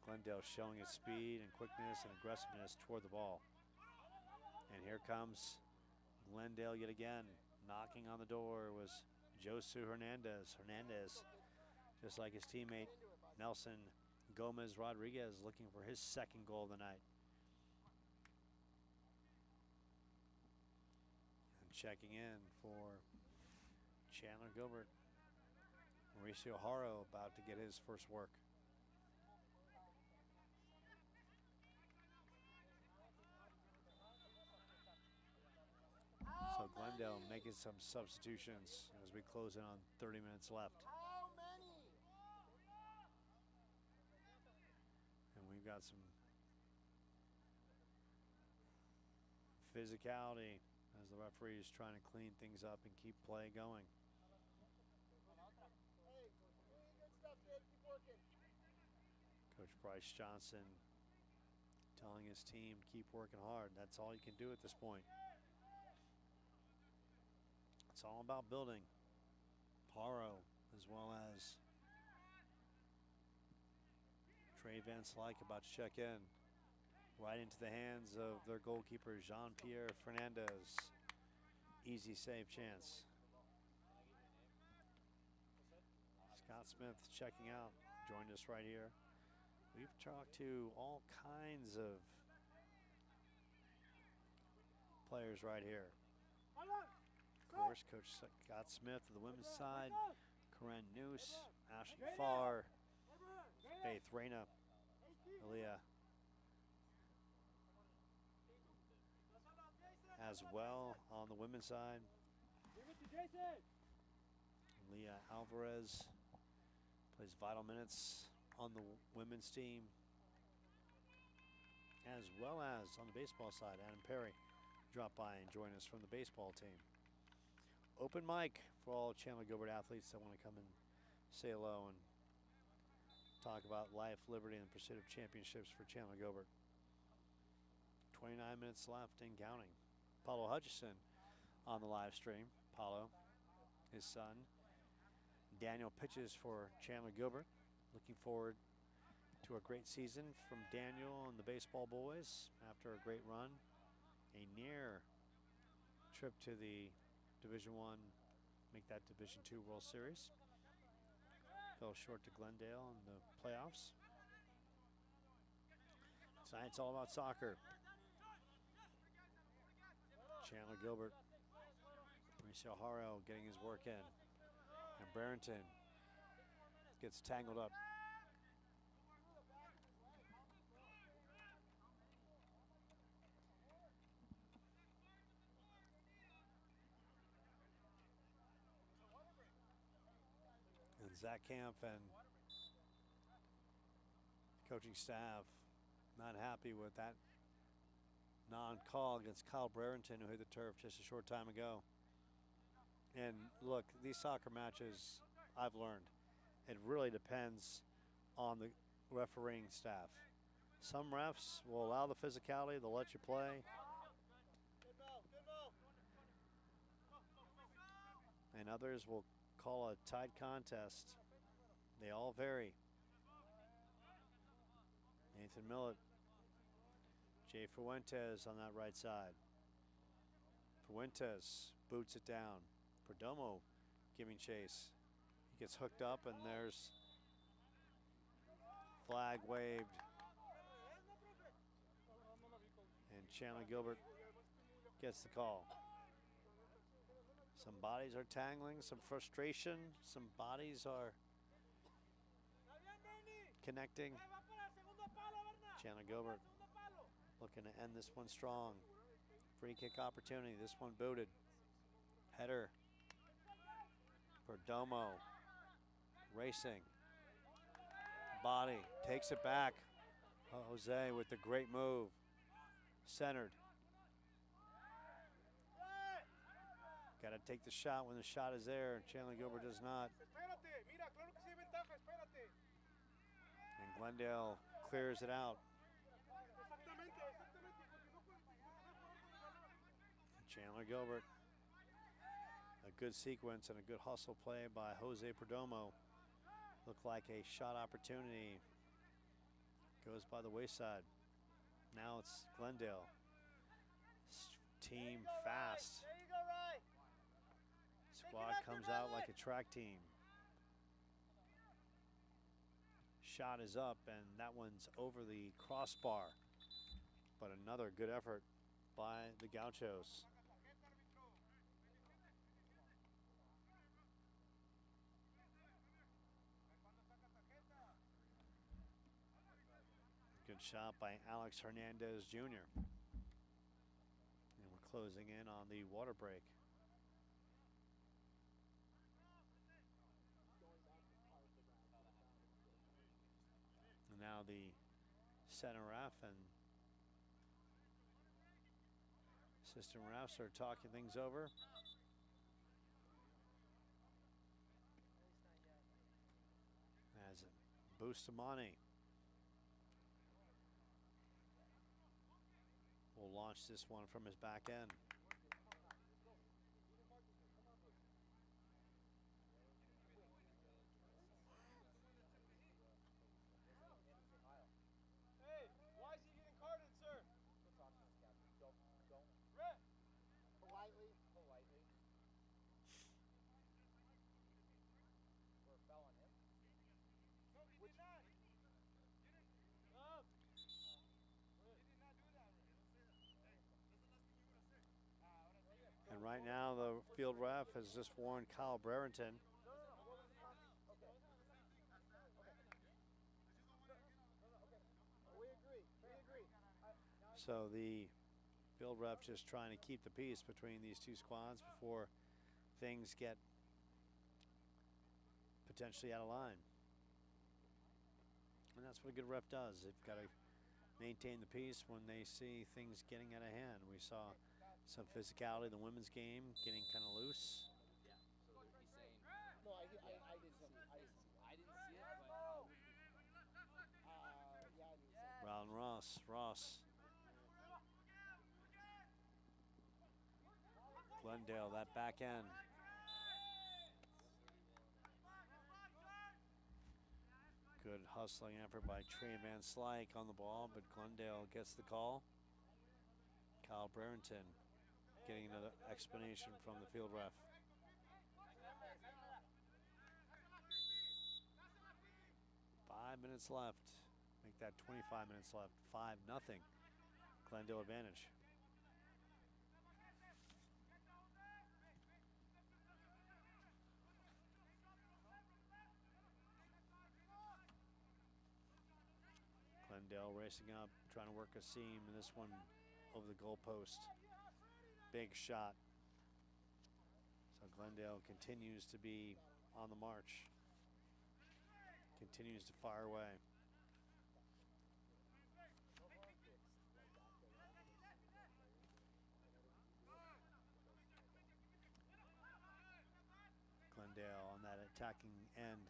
Glendale showing its speed and quickness and aggressiveness toward the ball. And here comes Glendale yet again. Knocking on the door was Josu Hernandez. Hernandez, just like his teammate Nelson Gomez Rodriguez, looking for his second goal of the night. And checking in for Chandler-Gilbert, Mauricio Haro about to get his first work. So Glendale making some substitutions as we close in on 30 minutes left. How many? And we've got some physicality as the referee is trying to clean things up and keep play going. Hey, really good stuff, kid. Keep working. Coach Bryce Johnson telling his team, keep working hard. That's all you can do at this point. It's all about building. Paro, as well as Trey Van Slyke, about to check in. Right into the hands of their goalkeeper, Jean-Pierre Fernandez. Easy save chance. Scott Smith checking out, joined us right here. We've talked to all kinds of players right here. Of course, Coach Scott Smith of the women's side, Corinne Noose, Ashley Farr, Faith Reyna, Aaliyah, as well on the women's side. Leah Alvarez plays vital minutes on the women's team, as well as on the baseball side. Adam Perry dropped by and joined us from the baseball team. Open mic for all Chandler-Gilbert athletes that want to come and say hello and talk about life, liberty, and the pursuit of championships for Chandler-Gilbert. 29 minutes left and counting. Paulo Hutchison on the live stream. Paulo, his son. Daniel pitches for Chandler-Gilbert. Looking forward to a great season from Daniel and the baseball boys after a great run. A near trip to the Division I, make that Division II World Series. Fell short to Glendale in the playoffs. Tonight it's all about soccer. Chandler-Gilbert, Mauricio Haro getting his work in. And Barrington gets tangled up. And Zach Camp and coaching staff not happy with that non-call against Kyle Brereton, who hit the turf just a short time ago. And look, these soccer matches, I've learned, it really depends on the refereeing staff. Some refs will allow the physicality, they'll let you play. And others will call a tied contest. They all vary. Nathan Millett, Jay Fuentes on that right side. Fuentes boots it down. Perdomo giving chase. He gets hooked up and there's flag waved. And Chandler-Gilbert gets the call. Some bodies are tangling, some frustration, some bodies are connecting. Chandler-Gilbert looking to end this one strong. Free kick opportunity, this one booted. Header. Perdomo racing. Body takes it back. Jose with the great move. Centered. Got to take the shot when the shot is there. Chandler-Gilbert does not. And Glendale clears it out. Chandler-Gilbert. A good sequence and a good hustle play by Jose Perdomo. Looked like a shot opportunity. Goes by the wayside. Now it's Glendale. Team fast. Squad comes out like a track team. Shot is up and that one's over the crossbar. But another good effort by the Gauchos. Good shot by Alex Hernandez Jr. And we're closing in on the water break. And now the center ref and assistant refs are talking things over. As Bustamante will launch this one from his back end. Hey, why is he getting carded, sir? Red. Politely. For a foul on him? No, he did not. And right now the field ref has just warned Kyle Brereton. We agree. So the field ref just trying to keep the peace between these two squads before things get potentially out of line. And that's what a good ref does. They've got to maintain the peace when they see things getting out of hand. We saw some physicality in the women's game, getting kind of loose. No, I did see. Ross. Ross. Glendale, that back end. Good hustling effort by Trey Van Slyke on the ball, but Glendale gets the call. Kyle Brereton getting another explanation from the field ref. Five minutes left. Make that 25 minutes left. 5-0. Glendale advantage. Glendale racing up, trying to work a seam, and this one over the goalpost. Big shot. So Glendale continues to be on the march. Continues to fire away. Glendale on that attacking end.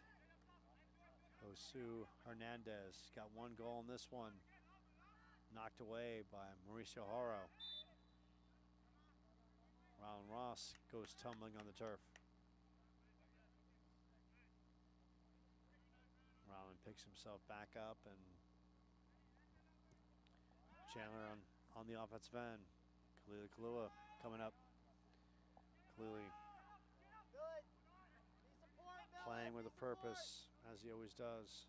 Josu Hernandez got one goal in this one. Knocked away by Mauricio Haro. Rylan Ross goes tumbling on the turf. Rylan picks himself back up, and Chandler on the offensive end. Kalili Kalua coming up. Kalili playing with a purpose, as he always does.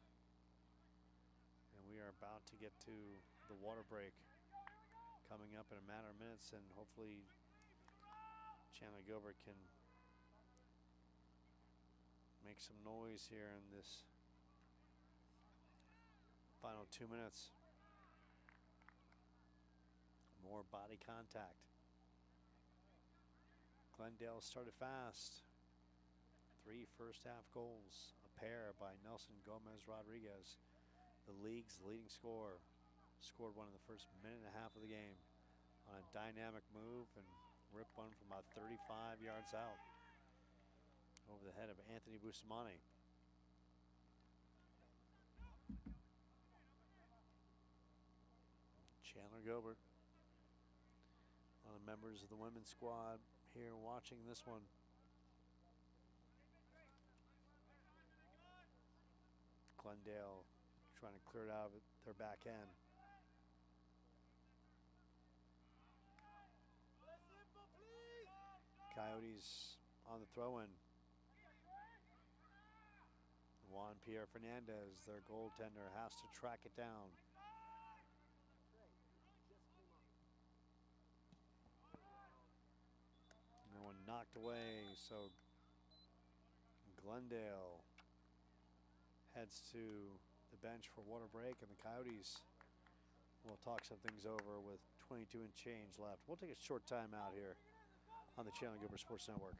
And we are about to get to the water break coming up in a matter of minutes, and hopefully Chandler-Gilbert can make some noise here in this final 2 minutes. More body contact. Glendale started fast. 3 first-half goals, a pair by Nelson Gomez Rodriguez, the league's leading scorer. Scored one in the first minute and a half of the game on a dynamic move and ripped one from about 35 yards out over the head of Anthony Bustamante. Chandler-Gilbert, one of the members of the women's squad here watching this one. Glendale trying to clear it out of their back end. Coyotes on the throw-in. Juan Pierre Fernandez, their goaltender, has to track it down. And one knocked away, so Glendale heads to the bench for water break, and the Coyotes will talk some things over with 22 and change left. We'll take a short time out here on the Chandler-Gilbert Sports Network.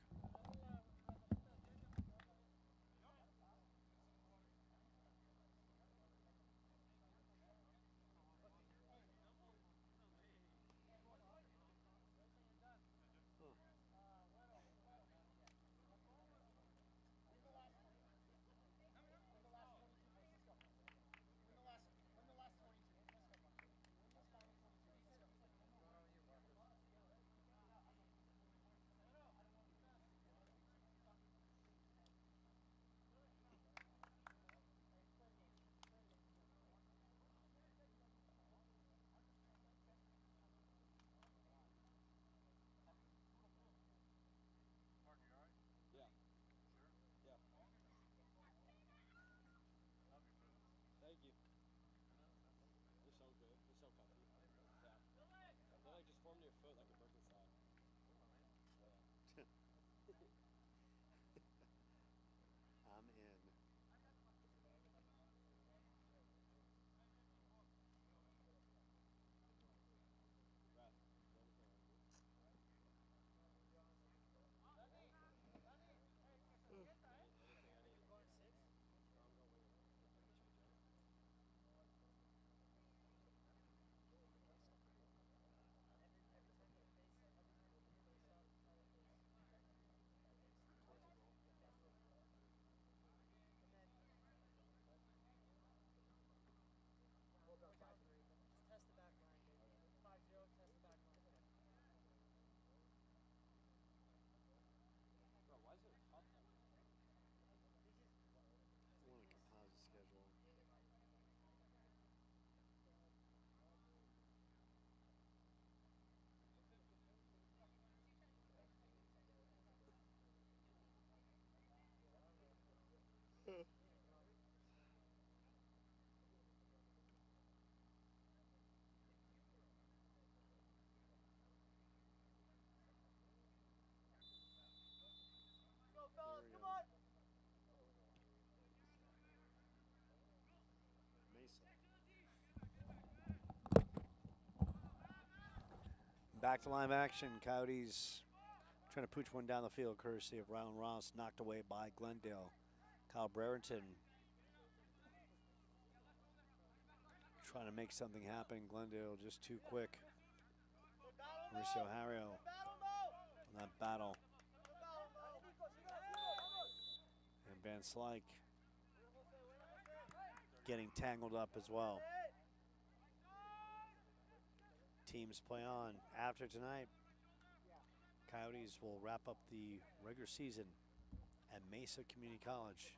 Back to live action. Coyotes trying to pooch one down the field, courtesy of Rylan Ross, knocked away by Glendale. Kyle Brereton trying to make something happen. Glendale just too quick. Mauricio Harrio in that battle. And Van Slyke getting tangled up as well. Teams play on after tonight. Coyotes will wrap up the regular season at Mesa Community College.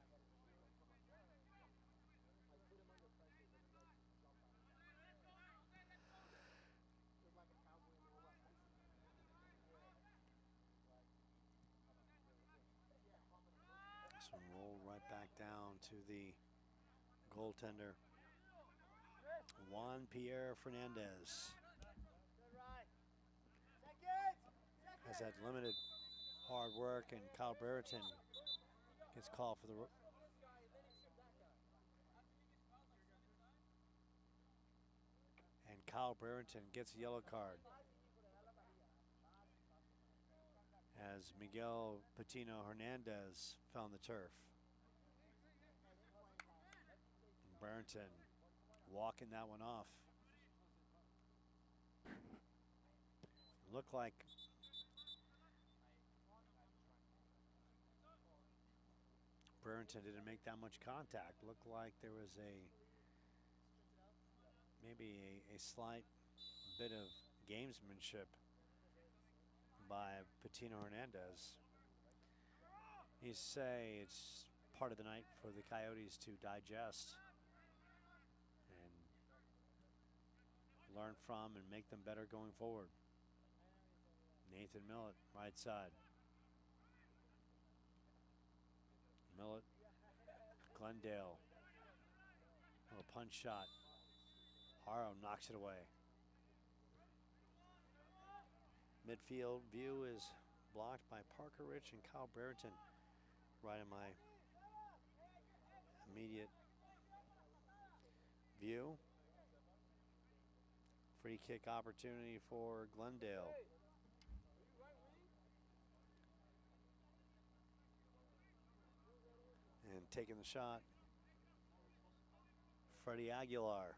This one rolled right back down to the goaltender, Juan Pierre Fernandez. Has had limited hard work, and Kyle Brereton gets called for the and Kyle Brereton gets a yellow card as Miguel Patino Hernandez found the turf. And Brereton walking that one off. Looked like Brereton didn't make that much contact. Looked like there was maybe a slight bit of gamesmanship by Patino Hernandez. You say it's part of the night for the Coyotes to digest and learn from and make them better going forward. Nathan Millett, right side. Millett, Glendale, little punch shot. Haro knocks it away. Midfield view is blocked by Parker Rich and Kyle Brereton. Right in my immediate view. Free kick opportunity for Glendale. And taking the shot, Freddie Aguilar.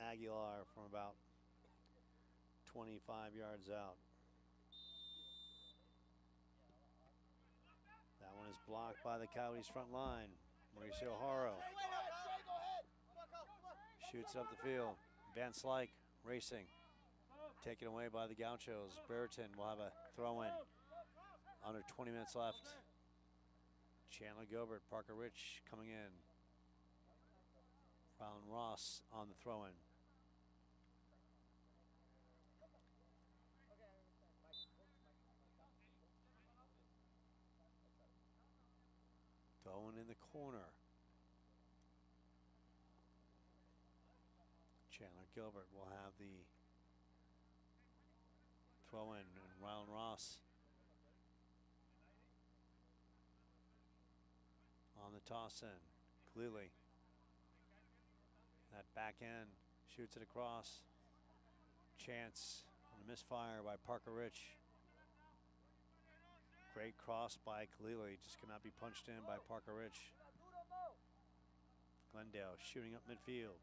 Aguilar from about 25 yards out. That one is blocked by the Coyotes front line. Mauricio Haro shoots it up the field. Van Slyke racing. Taken away by the Gauchos. Brereton will have a throw in. Under 20 minutes left. Chandler-Gilbert, Parker Rich coming in. Rylan Ross on the throw in. Throw in the corner. Chandler-Gilbert will have the throw in, and Rylan Ross on the toss in. Clearly. That back end shoots it across. Chance on a misfire by Parker Rich. Great cross by Khalili, just cannot be punched in by Parker Rich. Glendale shooting up midfield.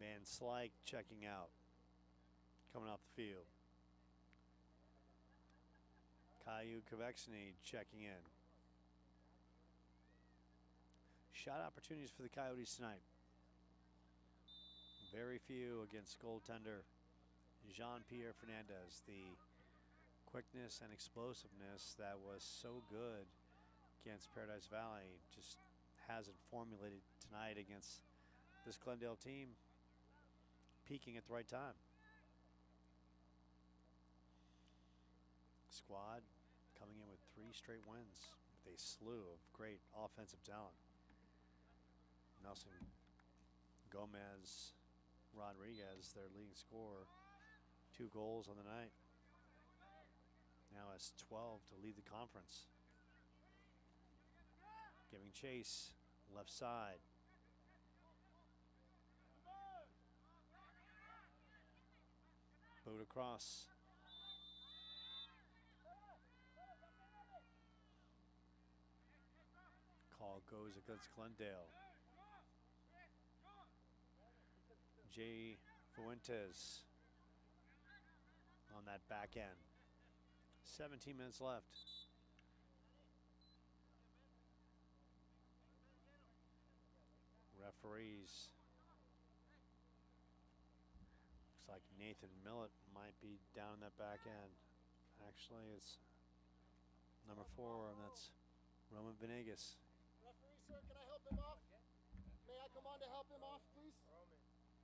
Van Slyke checking out, coming off the field. Caillou Kovexny checking in. Shot opportunities for the Coyotes tonight. Very few against goaltender Jean-Pierre Fernandez. The quickness and explosiveness that was so good against Paradise Valley just hasn't formulated tonight against this Glendale team. Peaking at the right time. Squad coming in with 3 straight wins. with a slew of great offensive talent. Nelson Gomez Rodriguez, their leading scorer, 2 goals on the night. Now has 12 to lead the conference. Giving chase, left side. Boot across. Call goes against Glendale. Jay Fuentes on that back end. 17 minutes left. Referees. Looks like Nathan Millett might be down in that back end. Actually, it's number 4, and that's Roman Venegas. Referee, sir, can I help him off? May I come on to help him off, please?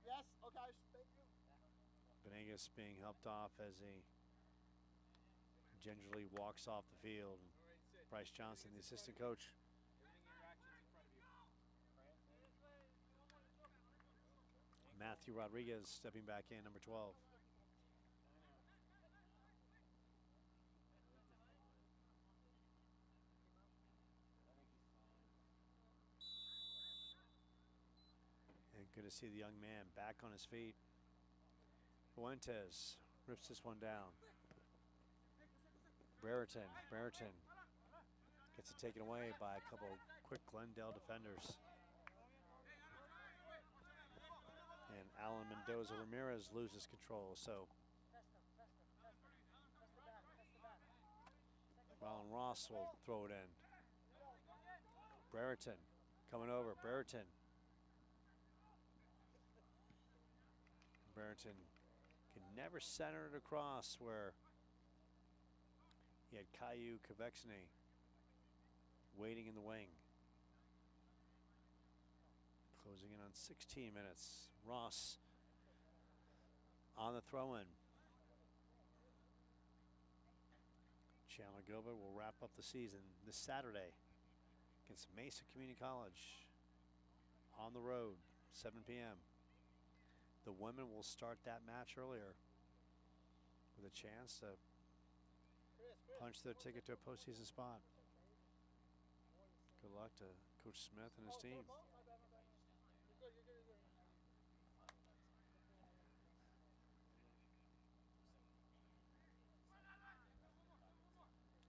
Yes? Okay, thank you. Venegas being helped off as he gingerly walks off the field. Bryce Johnson, the assistant coach. Matthew Rodriguez stepping back in, number 12. And good to see the young man back on his feet. Fuentes rips this one down. Brereton gets it taken away by a couple quick Glendale defenders. And Alan Mendoza Ramirez loses control, so Ron Ross will throw it in. Brereton coming over. Brereton can never center it across where he had Caillou Kavexne waiting in the wing. Closing in on 16 minutes. Ross on the throw-in. Chandler-Gilbert will wrap up the season this Saturday against Mesa Community College on the road, 7 p.m. The women will start that match earlier with a chance to punch their ticket to a postseason spot. Good luck to Coach Smith and his team.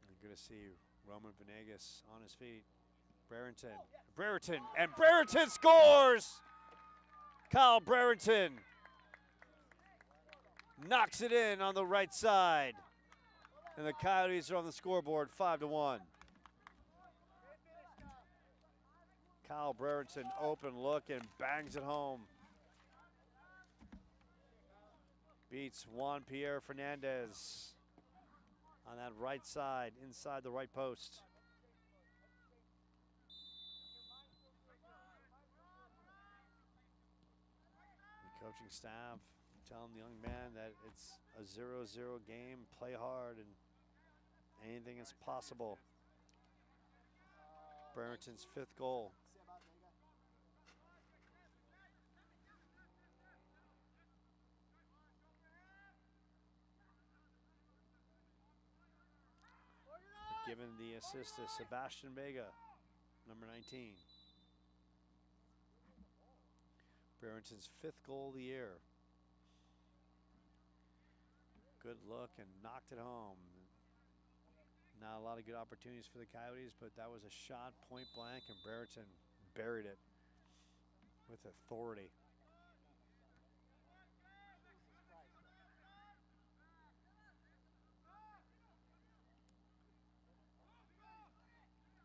And good to see Roman Venegas on his feet. Brereton, and Brereton scores! Kyle Brereton knocks it in on the right side. And the Coyotes are on the scoreboard, 5-1. Kyle Brereton, open look, and bangs it home. Beats Juan Pierre Fernandez on that right side, inside the right post. The coaching staff telling the young man that it's a 0-0 game, play hard, and anything is possible. Brereton's 5th goal. Given the assist to Sebastian Vega, number 19. Brereton's 5th goal of the year. Good look and knocked it home. Not a lot of good opportunities for the Coyotes, but that was a shot point blank, and Brereton buried it with authority.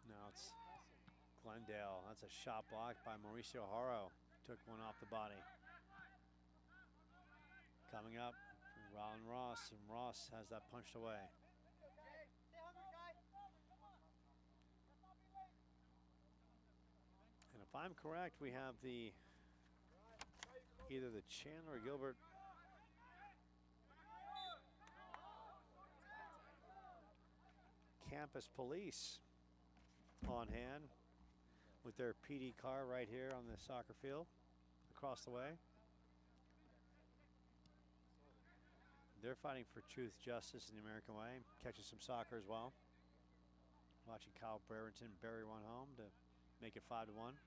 Now it's Glendale. That's a shot blocked by Mauricio Haro. Took one off the body. Coming up, Ron Ross, and Ross has that punched away. And if I'm correct, we have either the Chandler-Gilbert campus police on hand with their PD car right here on the soccer field across the way. They're fighting for truth, justice, in the American way, catching some soccer as well. Watching Kyle Brereton bury one home to make it 5-1.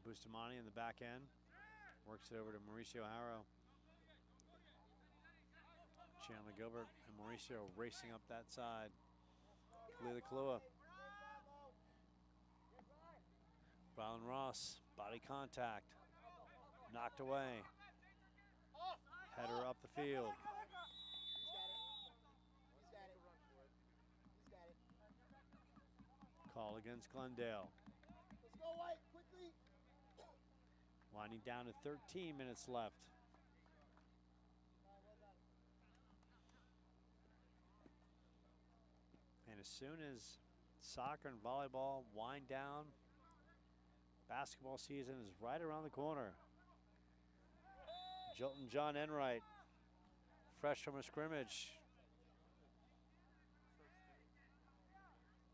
Bustamante in the back end works it over to Mauricio Haro. Chandler-Gilbert and Mauricio racing up that side. Kalua. Rylan Ross, body contact. Knocked away. Header up the field. Call against Glendale. Let's go, White, quickly. Winding down to 13 minutes left. And as soon as soccer and volleyball wind down, basketball season is right around the corner. Jilton John Enright, fresh from a scrimmage,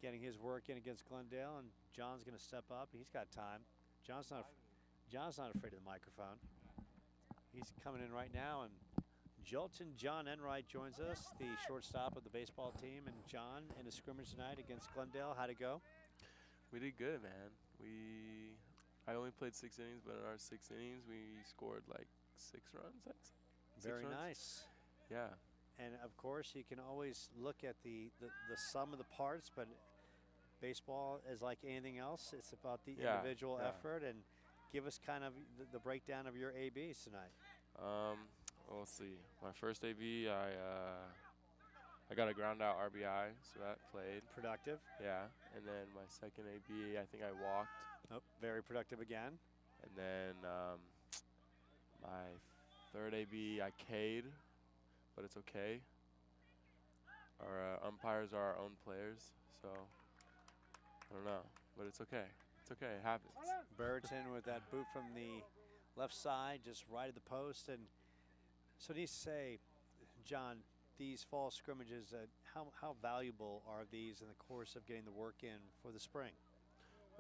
getting his work in against Glendale, and John's going to step up. He's got time. John's not afraid of the microphone. He's coming in right now, and Jilton John Enright joins us, the shortstop of the baseball team. And John, in a scrimmage tonight against Glendale, how'd it go? We did good, man. I only played 6 innings, but in our 6 innings, we scored like 6 runs. Very nice. Yeah. And of course, you can always look at the sum of the parts, but baseball is like anything else. It's about the individual effort. And give us kind of the breakdown of your ABs tonight. Well, let's see. My first AB, I got a ground out RBI, so that played. Productive. Yeah. And then my second AB, I think I walked. Oh, very productive again. And then my third AB, I K'd, but it's okay. Our umpires are our own players, so I don't know, but it's okay. It's okay. It happens. Brereton with that boot from the left side, just right at the post. And so needs to say, John, these fall scrimmages, how valuable are these in the course of getting the work in for the spring?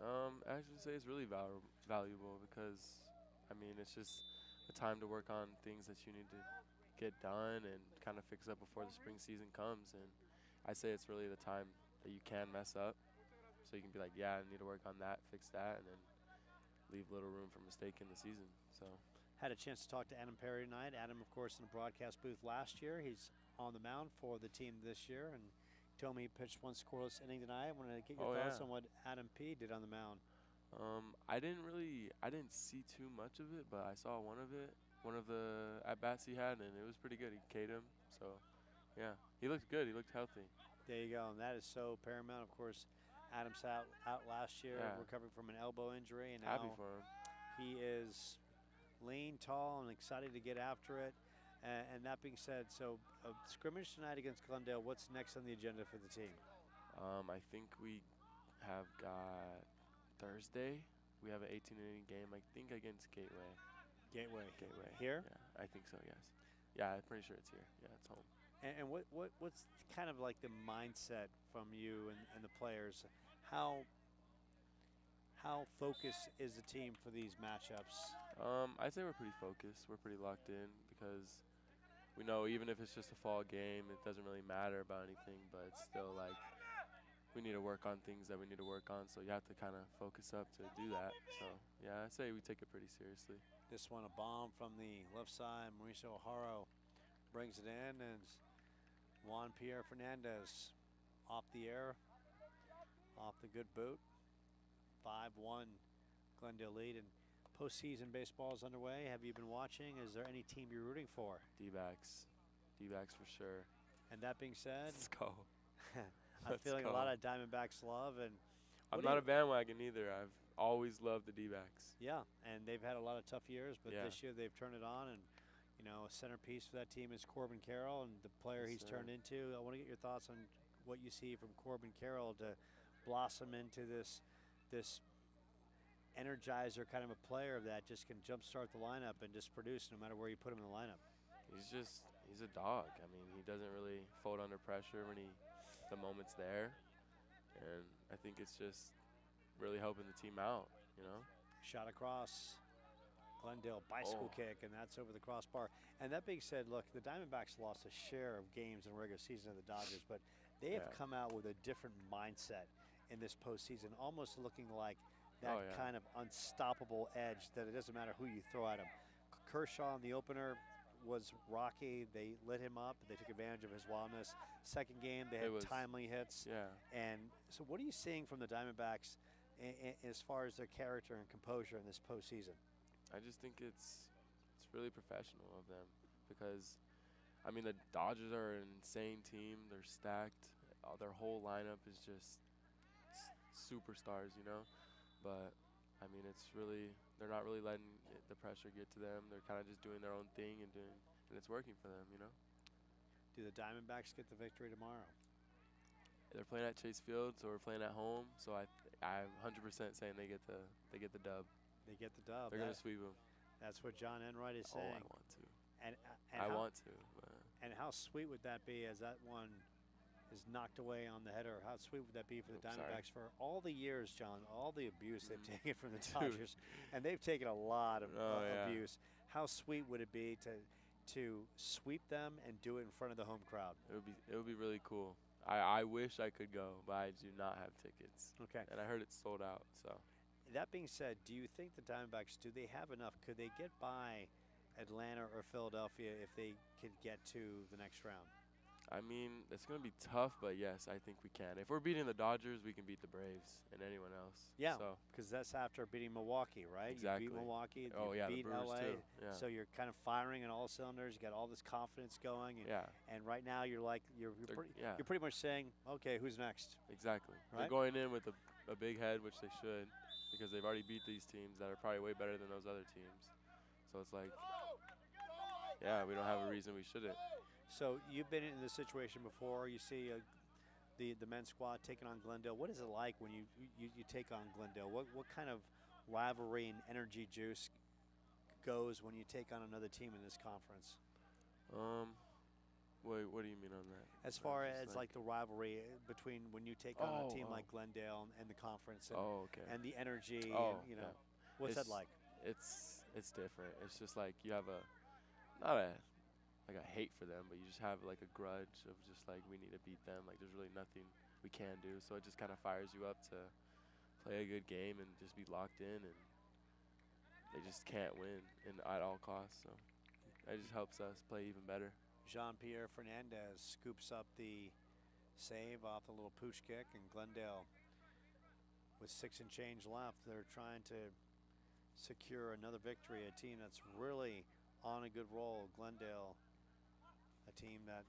I should say it's really valuable because, I mean, it's just a time to work on things that you need to get done and kind of fix up before the spring season comes. And I say it's really the time that you can mess up, so you can be like, yeah, I need to work on that, fix that, and then leave little room for mistake in the season. So had a chance to talk to Adam Perry tonight. Adam, of course, in the broadcast booth last year. He's on the mound for the team this year, and told me he pitched one scoreless inning tonight. I wanted to get your thoughts on what Adam P. did on the mound. I didn't see too much of it, but I saw one of the at-bats he had, and it was pretty good. He K'd him, so yeah, he looked good. He looked healthy. There you go, and that is so paramount. Of course, Adam's out last year, recovering from an elbow injury, and happy now for him. He is lean, tall, and excited to get after it. And that being said, so scrimmage tonight against Glendale, what's next on the agenda for the team? I think we have got Thursday. We have an 18-inning game, I think, against Gateway. Gateway. Here? Yeah, I think so, yes. Yeah, I'm pretty sure it's here. Yeah, it's home. And what's kind of like the mindset from you and the players? How focused is the team for these matchups? I'd say we're pretty focused. We're pretty locked in because we know even if it's just a fall game, it doesn't really matter about anything, but it's still like we need to work on things that we need to work on, so you have to kind of focus up to do that. So, yeah, I'd say we take it pretty seriously. This one, a bomb from the left side. Mauricio Haro brings it in, and Juan Pierre Fernandez off the air, off the good boot. 5-1 Glendale lead, and postseason baseball is underway. Have you been watching? Is there any team you're rooting for? D-backs. D-backs for sure. And that being said, let's go. I'm feeling a lot of Diamondbacks love. And I'm not a bandwagon either. I've always loved the D-backs. Yeah, and they've had a lot of tough years, but this year they've turned it on. And, you know, a centerpiece for that team is Corbin Carroll and the player he's turned into. I want to get your thoughts on what you see from Corbin Carroll to blossom into this energizer kind of a player that just can jumpstart the lineup and just produce no matter where you put him in the lineup. He's a dog. I mean, he doesn't really fold under pressure when the moment's there. And I think it's just really helping the team out, you know. Shot across. Glendale bicycle kick, and that's over the crossbar. And that being said, look, the Diamondbacks lost a share of games in the regular season of the Dodgers, but they have come out with a different mindset in this postseason, almost looking like that kind of unstoppable edge that it doesn't matter who you throw at him. Kershaw in the opener was rocky. They lit him up. They took advantage of his wildness. Second game, they had timely hits. Yeah. And so what are you seeing from the Diamondbacks as far as their character and composure in this postseason? I just think it's really professional of them because, I mean, the Dodgers are an insane team. They're stacked. Their whole lineup is just superstars, you know. But, I mean, they're not really letting the pressure get to them. They're kind of just doing their own thing and it's working for them, you know. Do the Diamondbacks get the victory tomorrow? They're playing at Chase Field, so we're playing at home. So I'm 100% saying they get the dub. They get the dub. They're going to sweep them. That's what John Enright is saying. Oh, I want to. And I want to. And how sweet would that be as that one is knocked away on the header? How sweet would that be for the Diamondbacks for all the years, John, all the abuse they've taken from the Dodgers? And they've taken a lot of abuse. How sweet would it be to sweep them and do it in front of the home crowd? It would be really cool. I wish I could go, but I do not have tickets. Okay. And I heard it's sold out, so. That being said, do you think the Diamondbacks, do they have enough? Could they get by Atlanta or Philadelphia if they could get to the next round? I mean, it's going to be tough, but yes, I think we can. If we're beating the Dodgers, we can beat the Braves and anyone else. Yeah, because that's after beating Milwaukee, right? Exactly. You beat Milwaukee, you the beat Brewers LA, too. Yeah. so you're kind of firing on all cylinders. You got all this confidence going, and, and right now you're like you're pretty much saying, okay, who's next? Exactly. Right? They're going in with a big head, which they should, because they've already beat these teams that are probably way better than those other teams. So it's like, yeah, we don't have a reason we shouldn't. So you've been in this situation before. You see the men's squad taking on Glendale. What is it like when you take on Glendale? What kind of rivalry and energy juice goes when you take on another team in this conference? Wait, what do you mean on that? As far as like the rivalry between when you take on a team like Glendale and the conference, and, and the energy, and, you know, what's that like? It's different. It's just like you have not a hate for them, but you just have like a grudge of just like we need to beat them. Like there's really nothing we can do, so it just kind of fires you up to play a good game and just be locked in, and they just can't win at all costs. So it just helps us play even better. Jean-Pierre Fernandez scoops up the save off the little pooch kick, and Glendale with 6 and change left. They're trying to secure another victory, a team that's really on a good roll. Glendale, a team that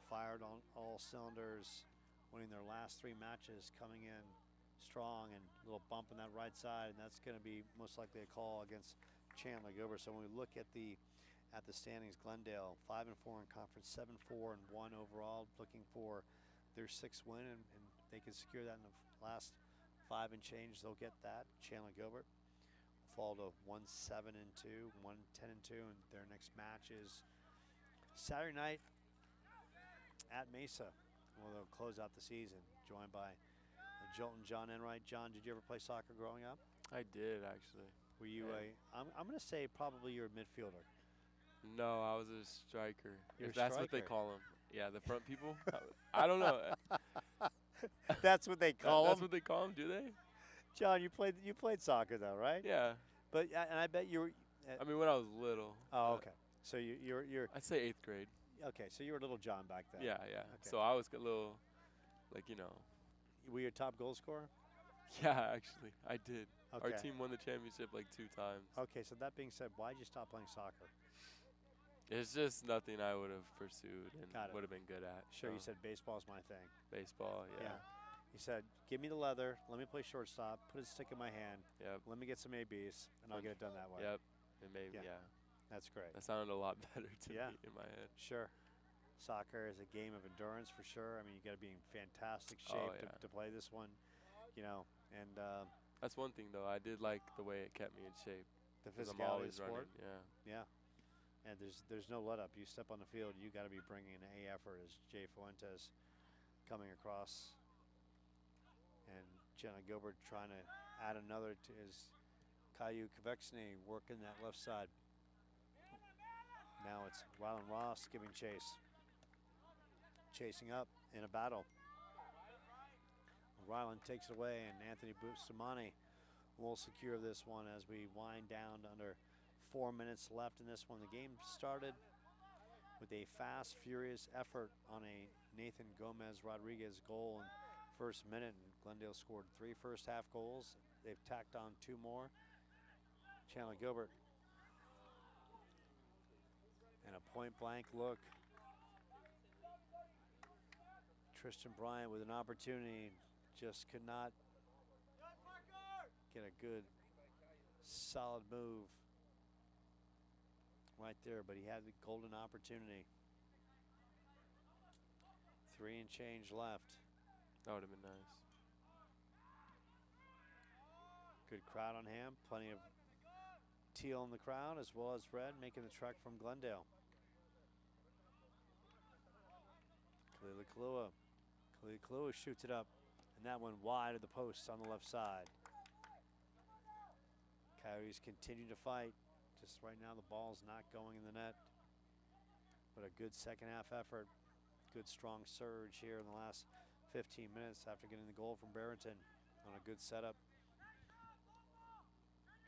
fired on all cylinders, winning their last 3 matches, coming in strong, and a little bump in that right side, and that's going to be most likely a call against Chandler-Gilbert. So when we look at the standings, Glendale 5-4 in conference, 7-4-1 overall, looking for their 6th win, and they can secure that in the last 5 and change. They'll get that. Chandler-Gilbert fall to 1-7-2, 1-10-2, and their next match is Saturday night at Mesa. Well, they'll close out the season, joined by Jolton John Enright. John, did you ever play soccer growing up? I did, actually. Were you I'm going to say probably you're a midfielder. No, I was a striker. You're if that's striker. what they call them. Yeah, the front people. I don't know. That's what they call them? That's what they call them, do they? John, you played soccer though, right? Yeah. But and I bet you were. I mean, when I was little. Oh, okay. So you're. I'd say 8th grade. Okay, so you were little John back then. Yeah, yeah. Okay. So I was a little, like, you know. Were you a top goal scorer? Yeah, actually, I did. Okay. Our team won the championship like 2 times. Okay, so that being said, why'd you stop playing soccer? It's just nothing I would have pursued and would have been good at. Sure, so. you said baseball's my thing. Baseball, yeah. You said, give me the leather, let me play shortstop, put a stick in my hand, let me get some ABs, and I'll get it done that way. Yep, it made me, That's great. That sounded a lot better to me in my head. Sure. Soccer is a game of endurance for sure. I mean, you got to be in fantastic shape to play this one, you know. And that's one thing though. I did like the way it kept me in shape. The physicality of the sport. Running. Yeah. And there's no let up. You step on the field, you got to be bringing an A effort. As Jay Fuentes coming across, and Chandler-Gilbert trying to add another to his Caillou Kvexney working that left side. Now it's Rylan Ross giving chase. Chasing up in a battle. Rylan takes it away, and Anthony Bustamante will secure this one as we wind down to under 4 minutes left in this one. The game started with a fast, furious effort on a Nathan Gomez Rodriguez goal in first minute, and Glendale scored 3 first half goals. They've tacked on 2 more. Chandler-Gilbert. And a point blank look. Tristan Bryant with an opportunity, just could not get a good solid move right there, but he had the golden opportunity. 3 and change left. That would have been nice. Good crowd on hand, plenty of teal in the crowd as well as red, making the trek from Glendale. Kalua shoots it up, and that one wide of the post on the left side. Coyotes continue to fight. Just right now the ball's not going in the net, but a good second half effort. Good strong surge here in the last 15 minutes after getting the goal from Barrington on a good setup.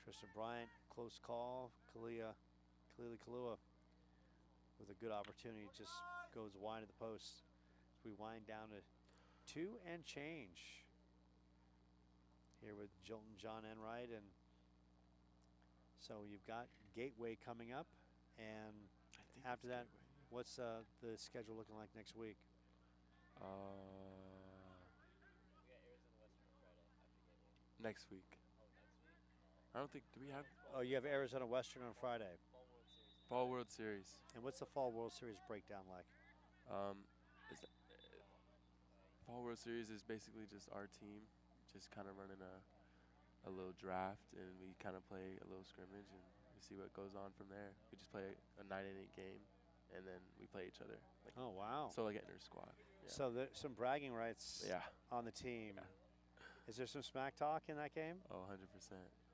Tristan Bryant, close call. Kalua with a good opportunity, just goes wide of the post. We wind down to 2 and change here with Jilton John Enright, and so you've got Gateway coming up, and after that, what's the schedule looking like next week? Next week. I don't think, do we have? Oh, you have Arizona Western on Friday. Fall World Series. And what's the Fall World Series breakdown like? Fall World Series is basically just our team, just kind of running a little draft, and we kind of play a little scrimmage, and we see what goes on from there. We just play a 9-inning game, and then we play each other. Like, oh, wow. So like inter squad. Yeah. So there's some bragging rights on the team. Yeah. Is there some smack talk in that game? Oh, 100%.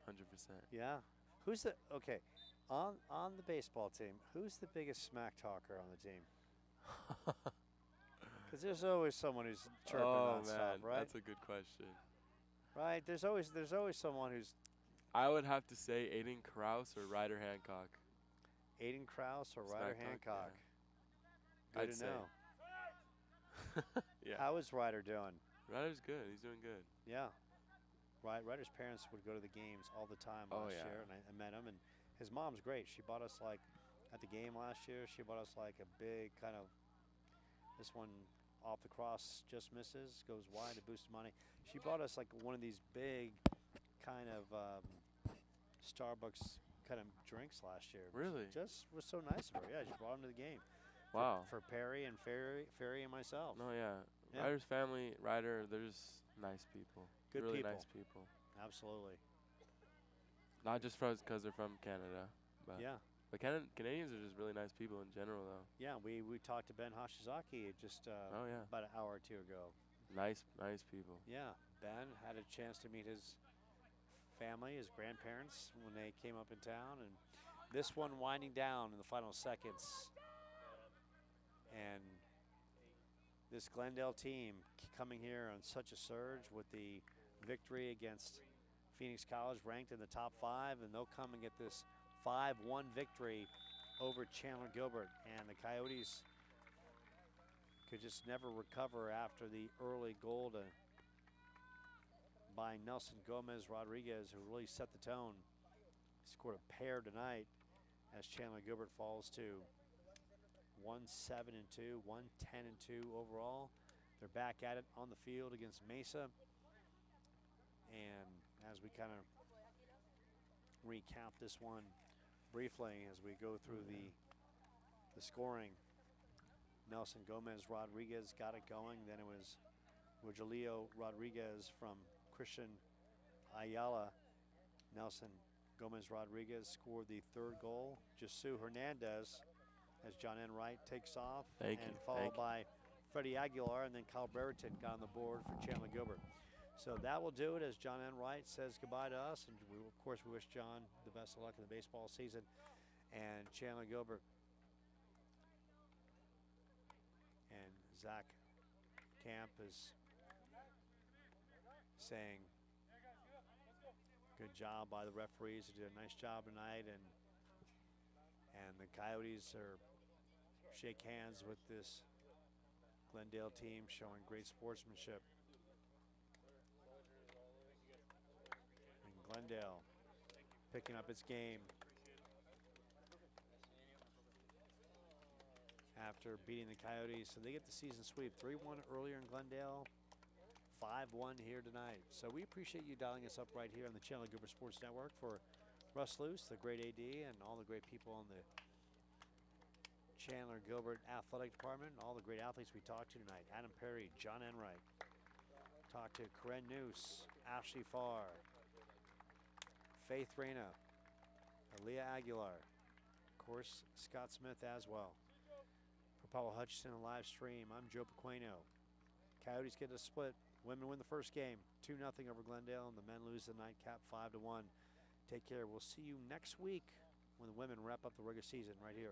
100%. Yeah. Who's the, okay, on the baseball team, who's the biggest smack talker on the team? Because there's always someone who's chirping nonstop, right? That's a good question. Right, there's always someone who's. I would have to say Aiden Krause or Ryder Hancock. Aiden Krause or Ryder Hancock. Yeah. Good to know. Yeah. How is Ryder doing? Ryder's good. He's doing good. Yeah. Ryder's parents would go to the games all the time last year, and I met him, and his mom's great. She bought us, like, at the game last year, she bought us like a big kind of, this one off the cross just misses, goes wide to Bustamante. She bought us like one of these big kind of Starbucks kind of drinks last year. Really? Just was so nice of her. Yeah, she brought him to the game. Wow. For Perry and Ferry and myself. No, yeah. Ryder's family, Ryder, they're just nice people. Good really people. Nice people. Absolutely. Not just because they're from Canada, but but Canadians are just really nice people in general, though. Yeah, we talked to Ben Hashizaki just about an hour or two ago. Nice people. Yeah, Ben had a chance to meet his family, his grandparents, when they came up in town, and this one winding down in the final seconds. And this Glendale team coming here on such a surge with the victory against Phoenix College, ranked in the top 5, and they'll come and get this 5-1 victory over Chandler-Gilbert. And the Coyotes could just never recover after the early goal by Nelson Gomez Rodriguez, who really set the tone. He scored a pair tonight as Chandler-Gilbert falls to 1-7-2, 1-10-2 overall. They're back at it on the field against Mesa. And as we kind of recap this one briefly as we go through the scoring, Nelson Gomez Rodriguez got it going. Then it was Rogelio Rodriguez from Christian Ayala. Nelson Gomez Rodriguez scored the 3rd goal. Jesu Hernandez, as John Enright takes off, followed by Freddie Aguilar, and then Kyle Brereton got on the board for Chandler-Gilbert. So that will do it as John Enright says goodbye to us. And we, of course, we wish John the best of luck in the baseball season. And Chandler-Gilbert and Zach Camp is saying good job by the referees. They did a nice job tonight. And the Coyotes are shake hands with this Glendale team showing great sportsmanship. And Glendale picking up its game after beating the Coyotes. So they get the season sweep. 3-1 earlier in Glendale, 5-1 here tonight. So we appreciate you dialing us up right here on the Chandler-Gilbert Sports Network for Russ Luce, the great AD, and all the great people on the Chandler-Gilbert Athletic Department, and all the great athletes we talked to tonight. Adam Perry, John Enright. Talked to Karen Noose, Ashley Farr, Faith Reyna, Aaliyah Aguilar, of course, Scott Smith as well. For Paul Hutchison on live stream, I'm Joe Pequeno. Coyotes get a split. Women win the first game, 2-0 over Glendale, and the men lose the nightcap 5-1. Take care. We'll see you next week when the women wrap up the regular season right here